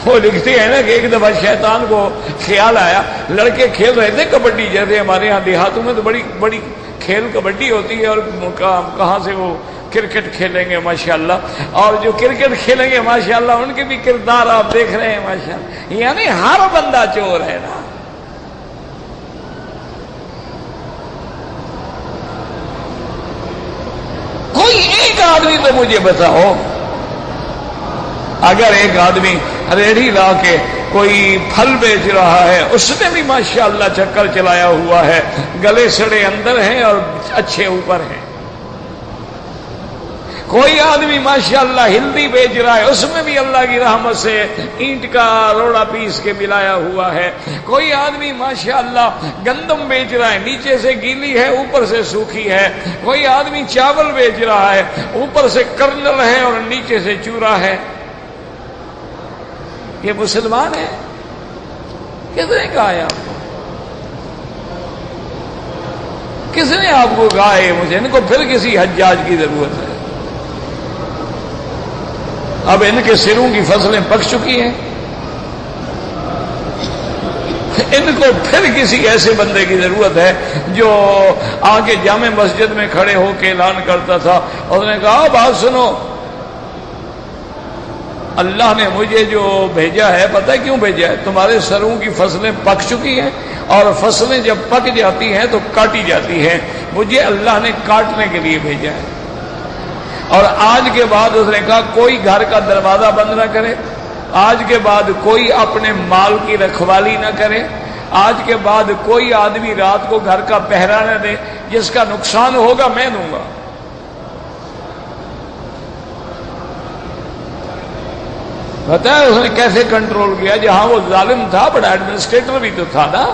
وہ لکھتے ہیں نا کہ ایک دفعہ شیطان کو خیال آیا، لڑکے کھیل رہے تھے کبڈی، جیسے ہمارے ہاں دیہاتوں میں تو بڑی بڑی کھیل کبڈی ہوتی ہے، اور کہاں سے وہ کرکٹ کھیلیں گے ماشاءاللہ، اور جو کرکٹ کھیلیں گے ماشاءاللہ ان کے بھی کردار آپ دیکھ رہے ہیں ماشاءاللہ، یعنی ہر بندہ چور ہے نا۔ کوئی ایک آدمی تو مجھے بتاؤ، اگر ایک آدمی ریڑھی لا کے کوئی پھل بیچ رہا ہے، اس نے بھی ماشاءاللہ چکر چلایا ہوا ہے، گلے سڑے اندر ہیں اور اچھے اوپر ہیں۔ کوئی آدمی ماشاءاللہ ہلدی بیچ رہا ہے، اس میں بھی اللہ کی رحمت سے اینٹ کا روڑا پیس کے ملایا ہوا ہے۔ کوئی آدمی ماشاءاللہ گندم بیچ رہا ہے، نیچے سے گیلی ہے اوپر سے سوکھی ہے۔ کوئی آدمی چاول بیچ رہا ہے، اوپر سے کرنل ہے اور نیچے سے چورا ہے۔ یہ مسلمان ہے؟ کس نے کہا ہے آپ کو؟ کس نے آپ کو کہا ہے مجھے؟ ان کو پھر کسی حجاج کی ضرورت ہے۔ اب ان کے سروں کی فصلیں پک چکی ہیں، ان کو پھر کسی ایسے بندے کی ضرورت ہے جو آگے جامع مسجد میں کھڑے ہو کے اعلان کرتا تھا، اس نے کہا بات سنو، اللہ نے مجھے جو بھیجا ہے پتہ ہے کیوں بھیجا ہے؟ تمہارے سروں کی فصلیں پک چکی ہیں، اور فصلیں جب پک جاتی ہیں تو کاٹی جاتی ہیں، مجھے اللہ نے کاٹنے کے لیے بھیجا ہے۔ اور آج کے بعد اس نے کہا کوئی گھر کا دروازہ بند نہ کرے، آج کے بعد کوئی اپنے مال کی رکھوالی نہ کرے، آج کے بعد کوئی آدمی رات کو گھر کا پہرا نہ دے، جس کا نقصان ہوگا میں دوں گا۔ پتہ ہے اس نے کیسے کنٹرول کیا؟ جہاں وہ ظالم تھا بڑا ایڈمنسٹریٹر بھی تو تھا نا۔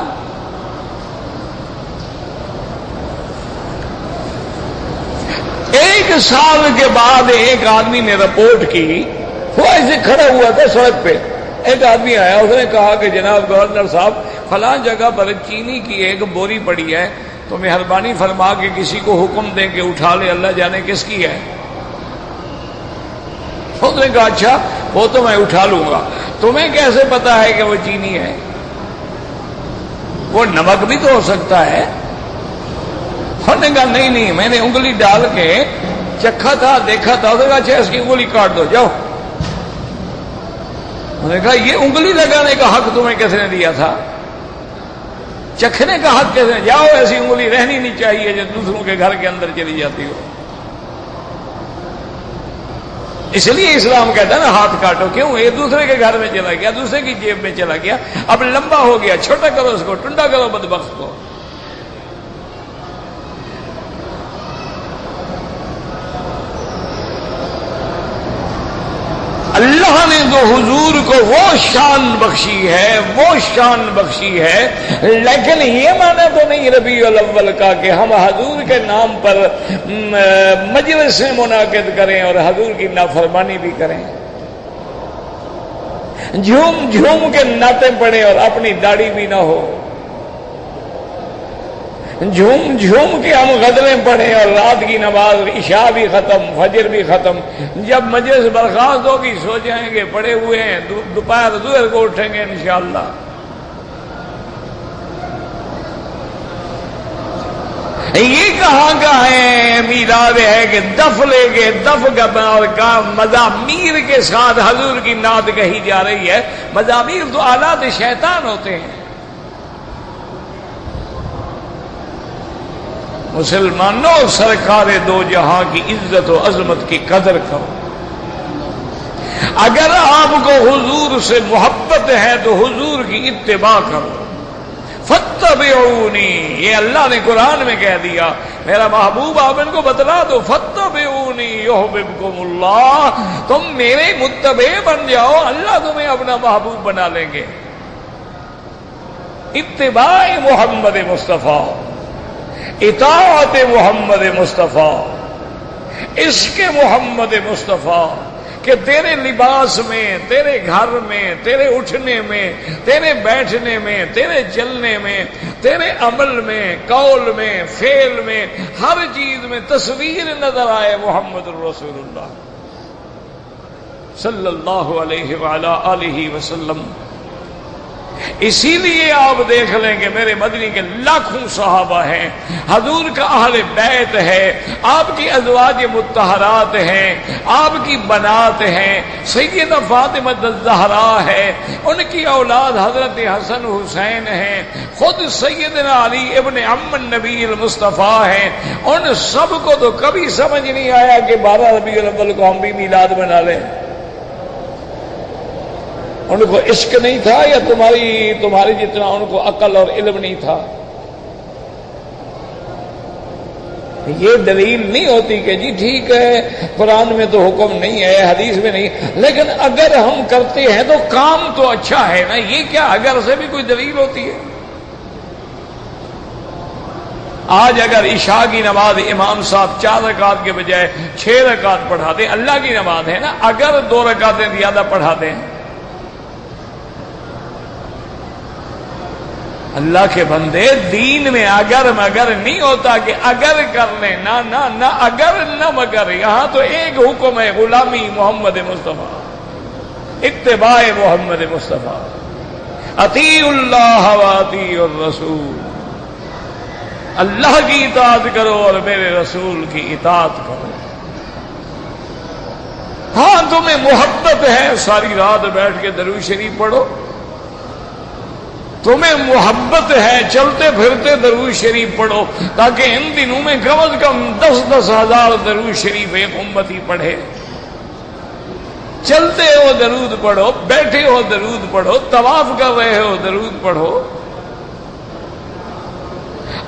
ایک سال کے بعد ایک آدمی نے رپورٹ کی، وہ ایسے کھڑا ہوا تھا سڑک پہ، ایک آدمی آیا، اس نے کہا کہ جناب گورنر صاحب فلاں جگہ پر چینی کی ایک بوری پڑی ہے، تو مہربانی فرما کے کسی کو حکم دیں کہ اٹھا لے، اللہ جانے کس کی ہے۔ اس نے کہا اچھا وہ تو میں اٹھا لوں گا، تمہیں کیسے پتا ہے کہ وہ چینی ہے؟ وہ نمک بھی تو ہو سکتا ہے۔ انہوں نے کہا نہیں میں نے انگلی ڈال کے چکھا تھا، دیکھا تھا، اس نے کہا اچھا اس کی انگلی کاٹ دو جاؤ۔ انہوں نے کہا یہ انگلی لگانے کا حق تمہیں کس نے دیا تھا؟ چکھنے کا حق کیسے؟ جاؤ، ایسی انگلی رہنی نہیں چاہیے جو دوسروں کے گھر کے اندر چلی جاتی ہو۔ اس لیے اسلام کہتا ہے نا ہاتھ کاٹو، کیوں؟ یہ دوسرے کے گھر میں چلا گیا، دوسرے کی جیب میں چلا گیا، اب لمبا ہو گیا، چھوٹا کرو اس کو، ٹنڈا کرو بدبخت کو۔ اللہ نے تو حضور کو وہ شان بخشی ہے، وہ شان بخشی ہے، لیکن یہ معنی تو نہیں ربیع الاول کا کہ ہم حضور کے نام پر مجلسیں منعقد کریں اور حضور کی نافرمانی بھی کریں، جھوم جھوم کے نعتیں پڑھیں اور اپنی داڑھی بھی نہ ہو، جھوم جھوم کے ہم غزلیں پڑھیں اور رات کی نماز عشاء بھی ختم، فجر بھی ختم، جب مجلس برخاست ہوگی سو جائیں گے پڑے ہوئے ہیں، دوپہر ظہر کو اٹھیں گے انشاءاللہ۔ یہ کہاں کا ہے میلاد ہے کہ دف لے کے دف کا مزامیر کے ساتھ حضور کی نعت کہی جا رہی ہے؟ مزامیر تو آلات شیطان ہوتے ہیں۔ مسلمانوں، سرکار دو جہاں کی عزت و عظمت کی قدر کرو۔ اگر آپ کو حضور سے محبت ہے تو حضور کی اتباع کرو۔ فاتبعونی، یہ اللہ نے قرآن میں کہہ دیا، میرا محبوب آپ ان کو بتلا دو، فاتبعونی یحببکم اللہ، تم میرے متبع بن جاؤ، اللہ تمہیں اپنا محبوب بنا لیں گے۔ اتباع محمد مصطفیٰ، اطاعت محمد مصطفیٰ، عشق محمد مصطفیٰ، کہ تیرے لباس میں، تیرے گھر میں، تیرے اٹھنے میں، تیرے بیٹھنے میں، تیرے چلنے میں، تیرے عمل میں، قول میں، فعل میں، ہر چیز میں تصویر نظر آئے محمد الرسول اللہ صلی اللہ علیہ وعلی آلہ وسلم۔ اسی لیے آپ دیکھ لیں کہ میرے مدنی کے لاکھوں صحابہ ہیں، حضور کا اہل بیت ہے، آپ کی ازواج مطہرات ہیں، آپ کی بنات ہیں، سیدہ فاطمہ الزہرا ہے، ان کی اولاد حضرت حسن حسین ہیں، خود سیدنا علی ابن عم النبی المصطفیٰ ہیں۔ ان سب کو تو کبھی سمجھ نہیں آیا کہ 12 ربیع الاول کو ہم بھی میلاد منا لیں۔ ان کو عشق نہیں تھا یا تمہاری جتنا ان کو عقل اور علم نہیں تھا؟ یہ دلیل نہیں ہوتی کہ جی ٹھیک ہے قرآن میں تو حکم نہیں ہے، حدیث میں نہیں، لیکن اگر ہم کرتے ہیں تو کام تو اچھا ہے نا۔ یہ کیا اگر سے بھی کوئی دلیل ہوتی ہے؟ آج اگر عشاء کی نماز امام صاحب 4 رکعت کے بجائے 6 رکعت پڑھا دیں، اللہ کی نماز ہے نا، اگر 2 رکعتیں زیادہ پڑھا دیں، اللہ کے بندے دین میں اگر مگر نہیں ہوتا کہ اگر کر لیں، نہ اگر نہ مگر، یہاں تو ایک حکم ہے، غلامی محمد مصطفیٰ، اتباع محمد مصطفیٰ، اطیعوا اللہ واطیعوا الرسول، اللہ کی اطاعت کرو اور میرے رسول کی اطاعت کرو۔ ہاں تمہیں محبت ہے، ساری رات بیٹھ کے درود شریف پڑھو، تمہیں محبت ہے، چلتے پھرتے درود شریف پڑھو، تاکہ ان دنوں میں کم از کم 10-10 ہزار درود شریف ایک امتی پڑھے۔ چلتے ہو درود پڑھو، بیٹھے ہو درود پڑھو، طواف کر رہے ہو درود پڑھو،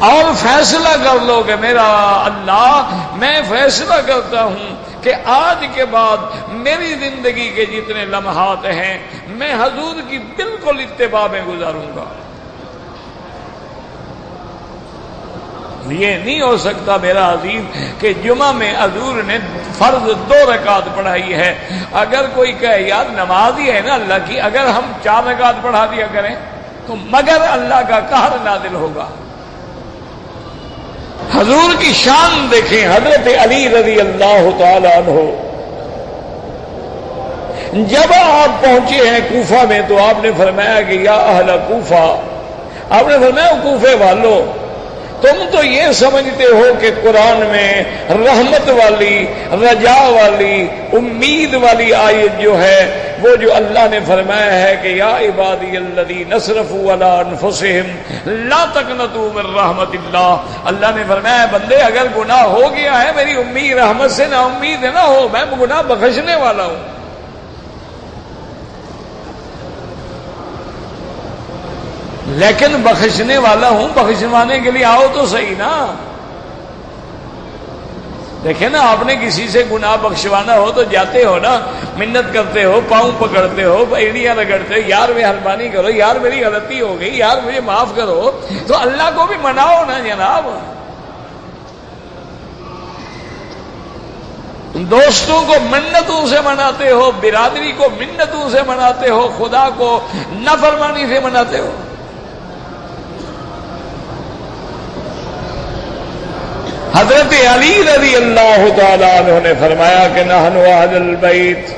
اور فیصلہ کر لو کہ میرا اللہ، میں فیصلہ کرتا ہوں کہ آج کے بعد میری زندگی کے جتنے لمحات ہیں میں حضور کی بالکل اتباع میں گزاروں گا۔ یہ نہیں ہو سکتا میرا عزیز کہ جمعہ میں حضور نے فرض 2 رکعت پڑھائی ہے، اگر کوئی کہے یار نماز ہی ہے نا اللہ کی، اگر ہم 4 رکعت پڑھا دیا کریں تو مگر اللہ کا قہر نازل ہوگا۔ حضور کی شان دیکھیں، حضرت علی رضی اللہ تعالی عنہ جب آپ پہنچے ہیں کوفہ میں تو آپ نے فرمایا کہ یا اہل کوفہ، آپ نے فرمایا کوفے والوں، تم تو یہ سمجھتے ہو کہ قرآن میں رحمت والی، رجا والی، امید والی آیت جو ہے وہ جو اللہ نے فرمایا ہے کہ یا عبادی الذین اسرفوا علی انفسہم لا تقنطوا من رحمت اللہ، اللہ نے فرمایا بندے اگر گناہ ہو گیا ہے میری امید رحمت سے نا امید نہ ہو، میں گناہ بخشنے والا ہوں۔ لیکن بخشنے والا ہوں، بخشوانے کے لیے آؤ تو صحیح نا۔ دیکھیں نا، آپ نے کسی سے گناہ بخشوانا ہو تو جاتے ہو نا، منت کرتے ہو، پاؤں پکڑتے ہو، ایڑیاں رگڑتے ہو، یار مہربانی کرو، یار میری غلطی ہو گئی، یار مجھے معاف کرو، تو اللہ کو بھی مناؤ نا جناب۔ دوستوں کو منتوں سے مناتے ہو، برادری کو منتوں سے مناتے ہو، خدا کو نافرمانی سے مناتے ہو۔ حضرت علی رضی اللہ تعالی عنہ نے فرمایا کہ نحن اہل البیت،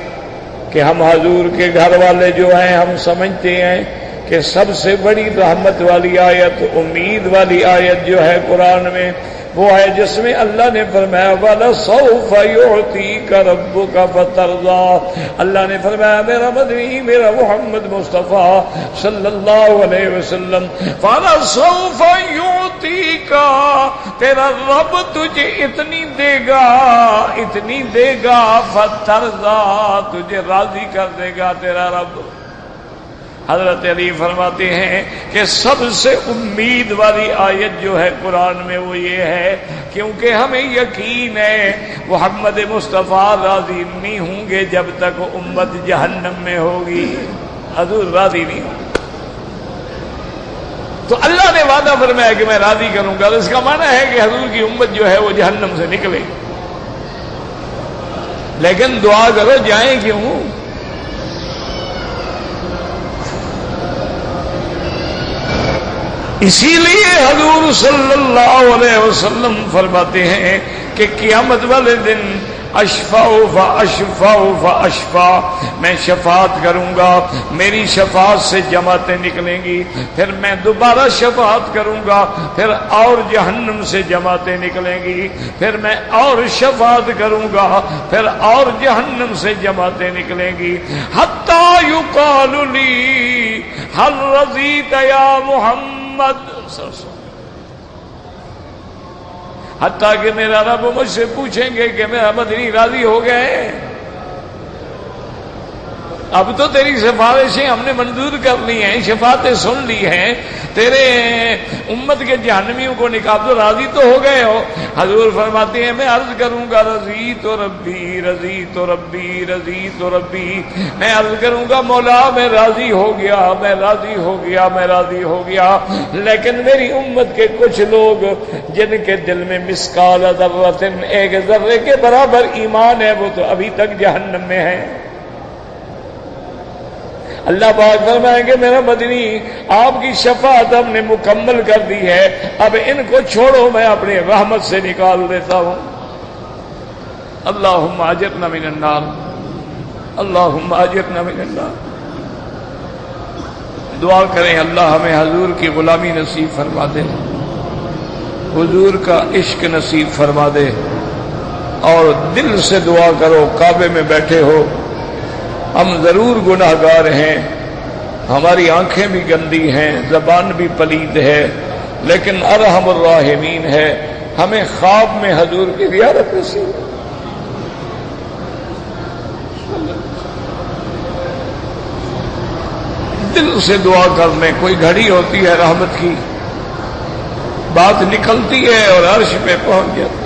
کہ ہم حضور کے گھر والے جو ہیں ہم سمجھتے ہیں کہ سب سے بڑی رحمت والی آیت، امید والی آیت جو ہے قرآن میں وہ ہے جس میں اللہ نے فرمایا وَلَسَوْفَ يُعْطِيكَ رَبُّكَ فَتَرْضَىٰ۔ اللہ نے فرمایا میرا مدنی، میرا محمد مصطفیٰ صلی اللہ علیہ وسلم، وَلَسَوْفَ يُعْطِيكَ، تیرا رب تجھے اتنی دے گا، اتنی دے گا، فَتَرْضَىٰ، تجھے راضی کر دے گا تیرا رب۔ حضرت علی فرماتے ہیں کہ سب سے امید والی آیت جو ہے قرآن میں وہ یہ ہے، کیونکہ ہمیں یقین ہے محمد مصطفیٰ راضی نہیں ہوں گے جب تک امت جہنم میں ہوگی، حضور راضی نہیں ہوں۔ تو اللہ نے وعدہ فرمایا کہ میں راضی کروں گا، اس کا معنی ہے کہ حضور کی امت جو ہے وہ جہنم سے نکلے، لیکن دعا کرو جائیں کیوں؟ اسی لیے حضور صلی اللہ علیہ وسلم فرماتے ہیں کہ قیامت والے دن اشفع فاشفع فاشفع، میں شفاعت کروں گا، میری شفاعت سے جماعتیں نکلیں گی، پھر میں دوبارہ شفاعت کروں گا، پھر اور جہنم سے جماعتیں نکلیں گی، پھر میں اور شفاعت کروں گا، پھر اور جہنم سے جماعتیں نکلیں گی، حتی یقال لی هل رضیت یا محمد، حتیٰ کہ میرا رب مجھ سے پوچھیں گے کہ میرا مدنی راضی ہو گئے؟ اب تو تیری سفارشیں ہم نے منظور کر لی ہیں، شفاعتیں سن لی ہیں، تیرے امت کے جہنمیوں کو نکال تو راضی تو ہو گئے ہو۔ حضور فرماتے ہیں میں عرض کروں گا رضیت ربی رضیت ربی رضیت ربی، میں عرض کروں گا مولا میں راضی ہو گیا، میں راضی ہو گیا، میں راضی ہو گیا، لیکن میری امت کے کچھ لوگ جن کے دل میں مثقال ذرۃ، ایک ذرے کے برابر ایمان ہے، وہ تو ابھی تک جہنم میں ہے۔ اللہ پاک فرمائیں گے میرا مدنی آپ کی شفاعت ہم نے مکمل کر دی ہے، اب ان کو چھوڑو میں اپنی رحمت سے نکال دیتا ہوں۔ اللہم اجرنا من النار، اللہم اجرنا من النار۔ دعا کریں اللہ ہمیں حضور کی غلامی نصیب فرما دے، حضور کا عشق نصیب فرما دے، اور دل سے دعا کرو، کعبے میں بیٹھے ہو، ہم ضرور گناہ گار ہیں، ہماری آنکھیں بھی گندی ہیں، زبان بھی پلید ہے، لیکن ارحم الراحمین ہے، ہمیں خواب میں حضور کی زیارت نصیب۔ دل سے دعا کرنے، کوئی گھڑی ہوتی ہے رحمت کی، بات نکلتی ہے اور عرش پہ پہنچ جاتی۔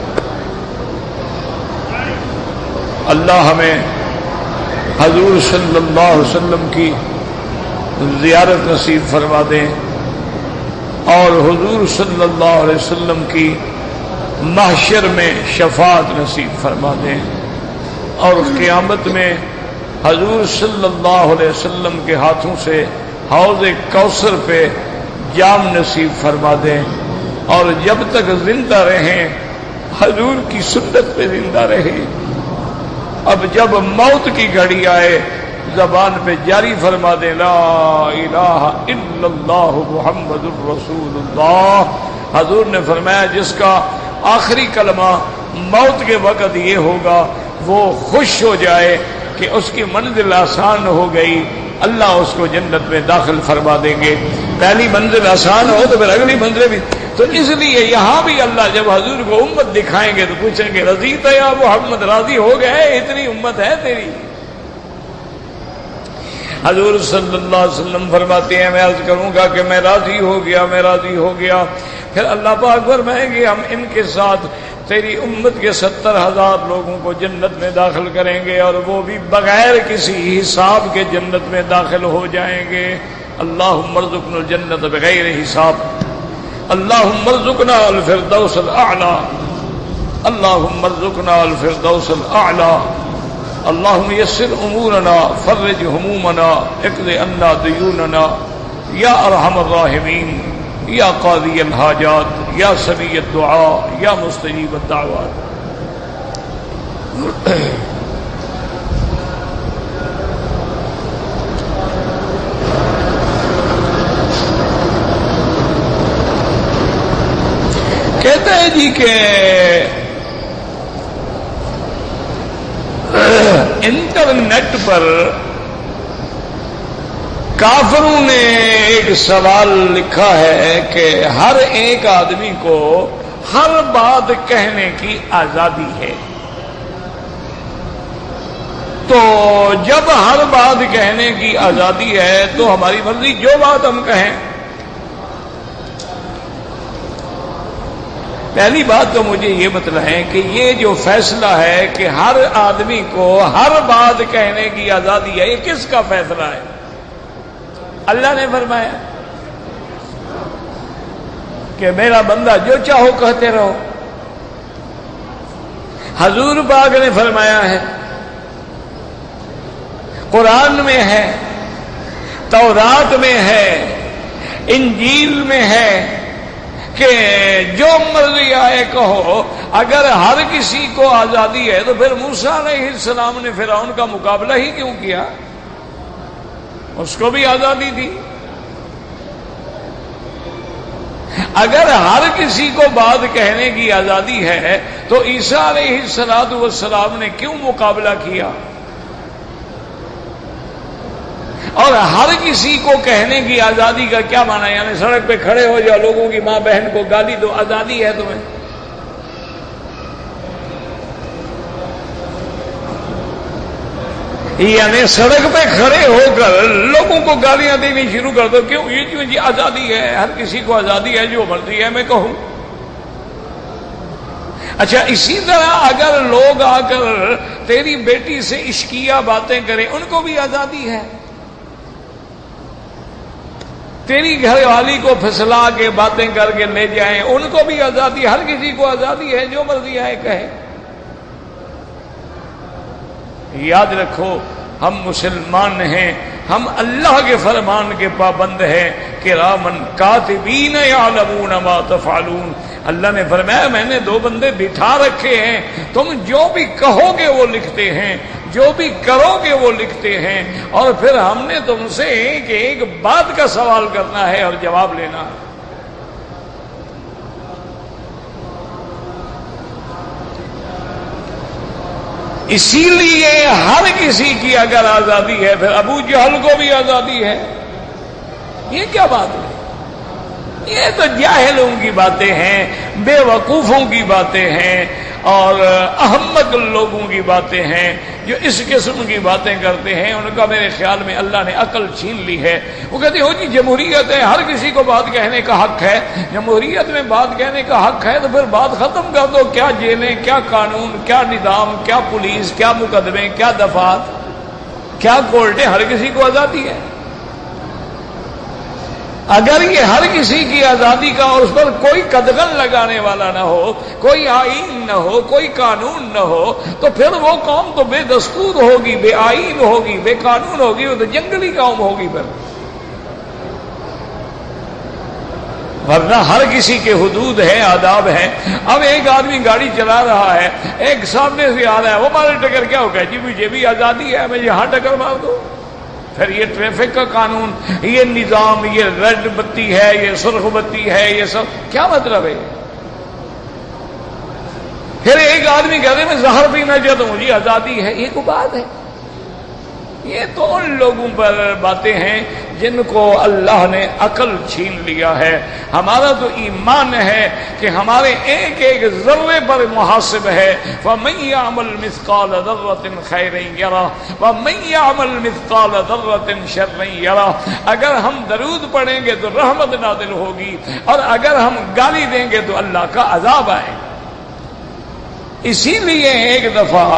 اللہ ہمیں حضور صلی اللہ علیہ وسلم کی زیارت نصیب فرما دیں، اور حضور صلی اللہ علیہ وسلم کی محشر میں شفاعت نصیب فرما دیں، اور قیامت میں حضور صلی اللہ علیہ وسلم کے ہاتھوں سے حوض کوثر پہ جام نصیب فرما دیں، اور جب تک زندہ رہیں حضور کی سنت پہ زندہ رہیں۔ اب جب موت کی گھڑی آئے زبان پہ جاری فرما دے لا الہ الا اللہ محمد الرسول اللہ۔ حضور نے فرمایا جس کا آخری کلمہ موت کے وقت یہ ہوگا وہ خوش ہو جائے کہ اس کی منزل آسان ہو گئی، اللہ اس کو جنت میں داخل فرما دیں گے۔ پہلی منزل آسان ہو تو پھر اگلی منزل بھی، تو اس لیے یہاں بھی اللہ جب حضور کو امت دکھائیں گے تو پوچھیں گے رضیت یا محمد، راضی ہو گئے؟ اتنی امت ہے تیری؟ حضور صلی اللہ علیہ وسلم فرماتے ہیں میں عرض کروں گا کہ میں راضی ہو گیا، میں راضی ہو گیا، پھر اللہ پاک فرمائیں گے ہم ان کے ساتھ تیری امت کے 70,000 لوگوں کو جنت میں داخل کریں گے، اور وہ بھی بغیر کسی حساب کے جنت میں داخل ہو جائیں گے۔ اللہم ارزقنا الجنت بغیر حساب، اللہم ارزقنا الفردوس الاعلی، اللہم ارزقنا الفردوس الاعلی، اللہم یسر امورنا، فرج ہمومنا، اقض عنا دیوننا، یا ارحم الراحمین، یا قاضی الحاجات، یا سمیع الدعاء، یا مستجیب الدعوات۔ کہتے ہیں جی کہ انٹرنیٹ پر کافروں نے ایک سوال لکھا ہے کہ ہر ایک آدمی کو ہر بات کہنے کی آزادی ہے، تو جب ہر بات کہنے کی آزادی ہے تو ہماری مرضی جو بات ہم کہیں۔ پہلی بات تو مجھے یہ بتلائیں کہ یہ جو فیصلہ ہے کہ ہر آدمی کو ہر بات کہنے کی آزادی ہے، یہ کس کا فیصلہ ہے؟ اللہ نے فرمایا کہ میرا بندہ جو چاہو کہتے رہو۔ حضور پاک نے فرمایا ہے، قرآن میں ہے، تورات میں ہے، انجیل میں ہے کہ جو مرضی آئے کہو۔ اگر ہر کسی کو آزادی ہے تو پھر موسیٰ علیہ السلام نے فرعون کا مقابلہ ہی کیوں کیا؟ اس کو بھی آزادی تھی۔ اگر ہر کسی کو بات کہنے کی آزادی ہے تو عیسیٰ علیہ السلام نے کیوں مقابلہ کیا؟ اور ہر کسی کو کہنے کی آزادی کا کیا معنی؟ یعنی سڑک پہ کھڑے ہو جاؤ، لوگوں کی ماں بہن کو گالی دو، آزادی ہے تمہیں؟ یعنی سڑک پہ کھڑے ہو کر لوگوں کو گالیاں دینی شروع کر دو، کیوں؟ یہ کیوں جی؟ آزادی ہے، ہر کسی کو آزادی ہے، جو مرضی ہے میں کہوں۔ اچھا، اسی طرح اگر لوگ آ کر تیری بیٹی سے عشقیہ باتیں کریں، ان کو بھی آزادی ہے۔ تیری گھر والی کو پھسلا کے باتیں کر کے لے جائیں، ان کو بھی آزادی، ہر کسی کو آزادی ہے، جو مرضی آئے کہے۔ یاد رکھو، ہم مسلمان ہیں، ہم اللہ کے فرمان کے پابند ہیں، کرامن کاتبین یعلمون ما تفعلون۔ اللہ نے فرمایا میں نے دو بندے بٹھا رکھے ہیں، تم جو بھی کہو گے وہ لکھتے ہیں، جو بھی کرو گے وہ لکھتے ہیں، اور پھر ہم نے تم سے ایک ایک بات کا سوال کرنا ہے اور جواب لینا ہے۔ اسی لیے ہر کسی کی اگر آزادی ہے، پھر ابو جہل کو بھی آزادی ہے۔ یہ کیا بات ہے؟ یہ تو جاہلوں کی باتیں ہیں، بے وقوفوں کی باتیں ہیں، اور احمق لوگوں کی باتیں ہیں جو اس قسم کی باتیں کرتے ہیں۔ ان کا میرے خیال میں اللہ نے عقل چھین لی ہے۔ وہ کہتے ہو جی جمہوریت ہے، ہر کسی کو بات کہنے کا حق ہے۔ جمہوریت میں بات کہنے کا حق ہے تو پھر بات ختم کر دو۔ کیا جیلیں، کیا قانون، کیا نظام، کیا پولیس، کیا مقدمے، کیا دفعات، کیا کورٹیں، ہر کسی کو آزادی ہے۔ اگر یہ ہر کسی کی آزادی کا اور اس پر کوئی قدغن لگانے والا نہ ہو، کوئی آئین نہ ہو، کوئی قانون نہ ہو، تو پھر وہ قوم تو بے دستور ہوگی، بے آئین ہوگی، بے قانون ہوگی، وہ تو جنگلی قوم ہوگی پھر۔ ورنہ ہر کسی کے حدود ہیں، آداب ہیں۔ اب ایک آدمی گاڑی چلا رہا ہے، ایک سامنے سے آ رہا ہے، وہ مارے ٹکر، کیا ہو گیا جی؟ مجھے بھی آزادی ہے، میں یہاں ٹکر مار دوں۔ پھر یہ ٹریفک کا قانون، یہ نظام، یہ ریڈ بتی ہے، یہ سرخ بتی ہے، یہ سب کیا مطلب ہے؟ پھر ایک آدمی کہتے ہیں میں زہر پینا چاہتا ہوں، جی آزادی ہے، یہ کوئی بات ہے؟ یہ تو ان لوگوں پر باتیں ہیں جن کو اللہ نے عقل چھین لیا ہے۔ ہمارا تو ایمان ہے کہ ہمارے ایک ایک ذرے پر محاسب ہے۔ وَمَن يَعْمَلْ مِثْقَالَ ذَرَّةٍ خَيْرًا يَرَهُ وَمَن يَعْمَلْ مِثْقَالَ ذَرَّةٍ شَرًّا يَرَهُ۔ اگر ہم درود پڑھیں گے تو رحمت نازل ہوگی، اور اگر ہم گالی دیں گے تو اللہ کا عذاب آئے گا۔ اسی لیے ایک دفعہ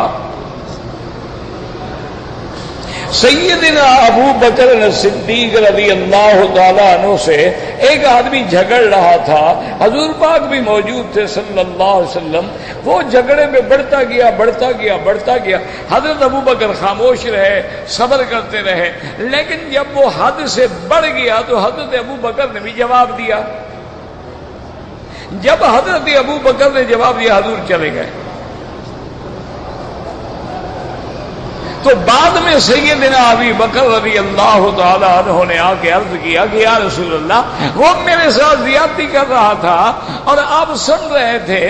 سیدنا ابو بکر صدیق رضی اللہ تعالیٰ عنہ سے ایک آدمی جھگڑ رہا تھا، حضور پاک بھی موجود تھے صلی اللہ علیہ وسلم۔ وہ جھگڑے میں بڑھتا گیا۔ حضرت ابو بکر خاموش رہے، صبر کرتے رہے، لیکن جب وہ حد سے بڑھ گیا تو حضرت ابو بکر نے بھی جواب دیا۔ جب حضرت ابو بکر نے جواب دیا، حضور چلے گئے۔ تو بعد میں سیدنا ابی بکر رضی اللہ تعالیٰ عنہ نے آ کے عرض کیا کہ یا رسول اللہ وہ میرے ساتھ زیادتی کر رہا تھا اور آپ سن رہے تھے،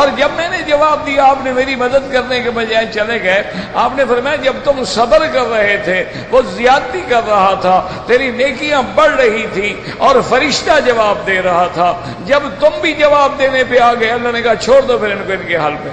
اور جب میں نے جواب دیا آپ نے میری مدد کرنے کے بجائے چلے گئے۔ آپ نے فرمایا جب تم صبر کر رہے تھے وہ زیادتی کر رہا تھا، تیری نیکیاں بڑھ رہی تھی اور فرشتہ جواب دے رہا تھا، جب تم بھی جواب دینے پہ آ گئے اللہ نے کہا چھوڑ دو پھر ان کو ان کے حال پہ۔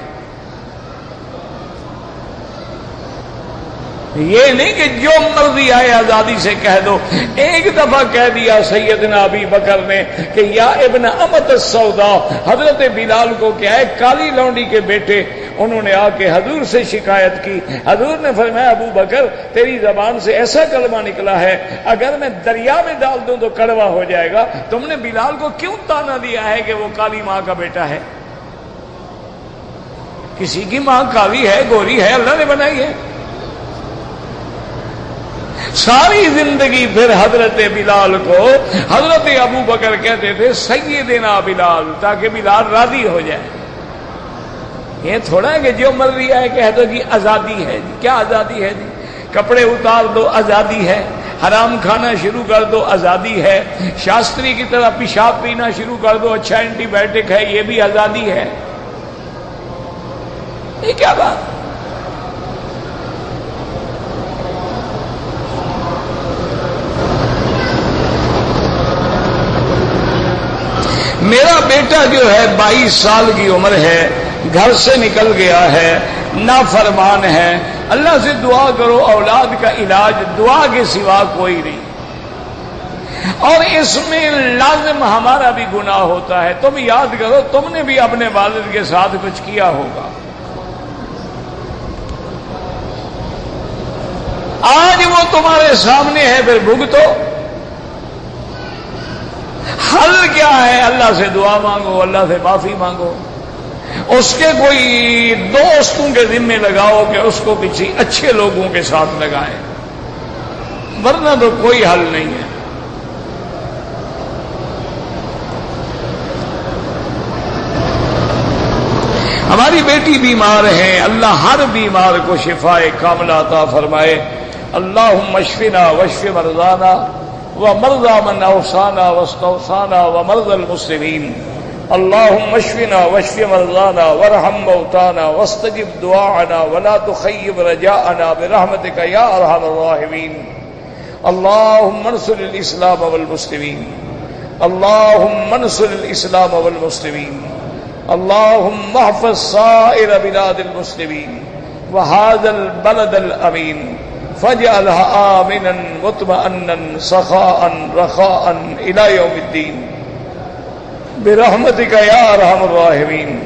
یہ نہیں کہ جو مرضی آئے آزادی سے کہہ دو۔ ایک دفعہ کہہ دیا سیدنا ابی بکر نے کہ یا ابن امت السودا، حضرت بلال کو کیا ہے کالی لونڈی کے بیٹے، انہوں نے آ کے حضور سے شکایت کی۔ حضور نے فرمایا ابو بکر تیری زبان سے ایسا کلمہ نکلا ہے اگر میں دریا میں ڈال دوں تو کڑوا ہو جائے گا، تم نے بلال کو کیوں تانا دیا ہے کہ وہ کالی ماں کا بیٹا ہے؟ کسی کی ماں کالی ہے گوری ہے اللہ نے بنائی ہے۔ ساری زندگی پھر حضرت بلال کو حضرت ابو بکر کہتے تھے سیدنا بلال، تاکہ بلال راضی ہو جائے۔ یہ تھوڑا ہے کہ جو مرضی آئے کہہ دو کہ آزادی ہے۔ کیا آزادی ہے جی؟ کپڑے اتار دو آزادی ہے، حرام کھانا شروع کر دو آزادی ہے، شاستری کی طرح پیشاب پینا شروع کر دو، اچھا اینٹی بائیوٹک ہے، یہ بھی آزادی ہے۔ یہ کیا بات؟ میرا بیٹا جو ہے 22 سال کی عمر ہے، گھر سے نکل گیا ہے، نافرمان ہے، اللہ سے دعا کرو، اولاد کا علاج دعا کے سوا کوئی نہیں، اور اس میں لازم ہمارا بھی گناہ ہوتا ہے۔ تم یاد کرو تم نے بھی اپنے والد کے ساتھ کچھ کیا ہوگا، آج وہ تمہارے سامنے ہے، پھر بھگتو۔ حل کیا ہے؟ اللہ سے دعا مانگو، اللہ سے معافی مانگو، اس کے کوئی دوستوں کے ذمے لگاؤ کہ اس کو کسی اچھے لوگوں کے ساتھ لگائیں، ورنہ تو کوئی حل نہیں ہے۔ ہماری بیٹی بیمار ہے، اللہ ہر بیمار کو شفاء کاملہ عطا فرمائے۔ اللہم اشفنا واشف مرضانا ومرضى من اوصانا واستوصانا ومرضى المسلمين، اللهم اشفنا واشف مرضانا وارحم موتانا واستجب دعاءنا ولا تخيب رجاءنا برحمتك يا ارحم الراحمين، اللهم انصر الاسلام والمسلمين، اللهم انصر الاسلام والمسلمين، اللهم احفظ سائر بلاد المسلمين وهذا البلد الامين، فاجعلها آمنا مطمئنا سخاء رخاء إلى يوم الدين برحمتك يا أرحم الراحمين،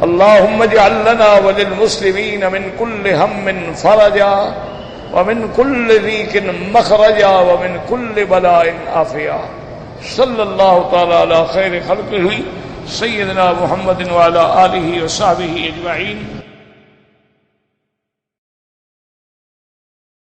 اللهم اجعل لنا وللمسلمين من كل هم فرجا ومن كل ضيق مخرجا ومن كل بلاء عافيا، صلى الله تعالى على خير خلقه سيدنا محمد وعلى آله وصحبه أجمعين۔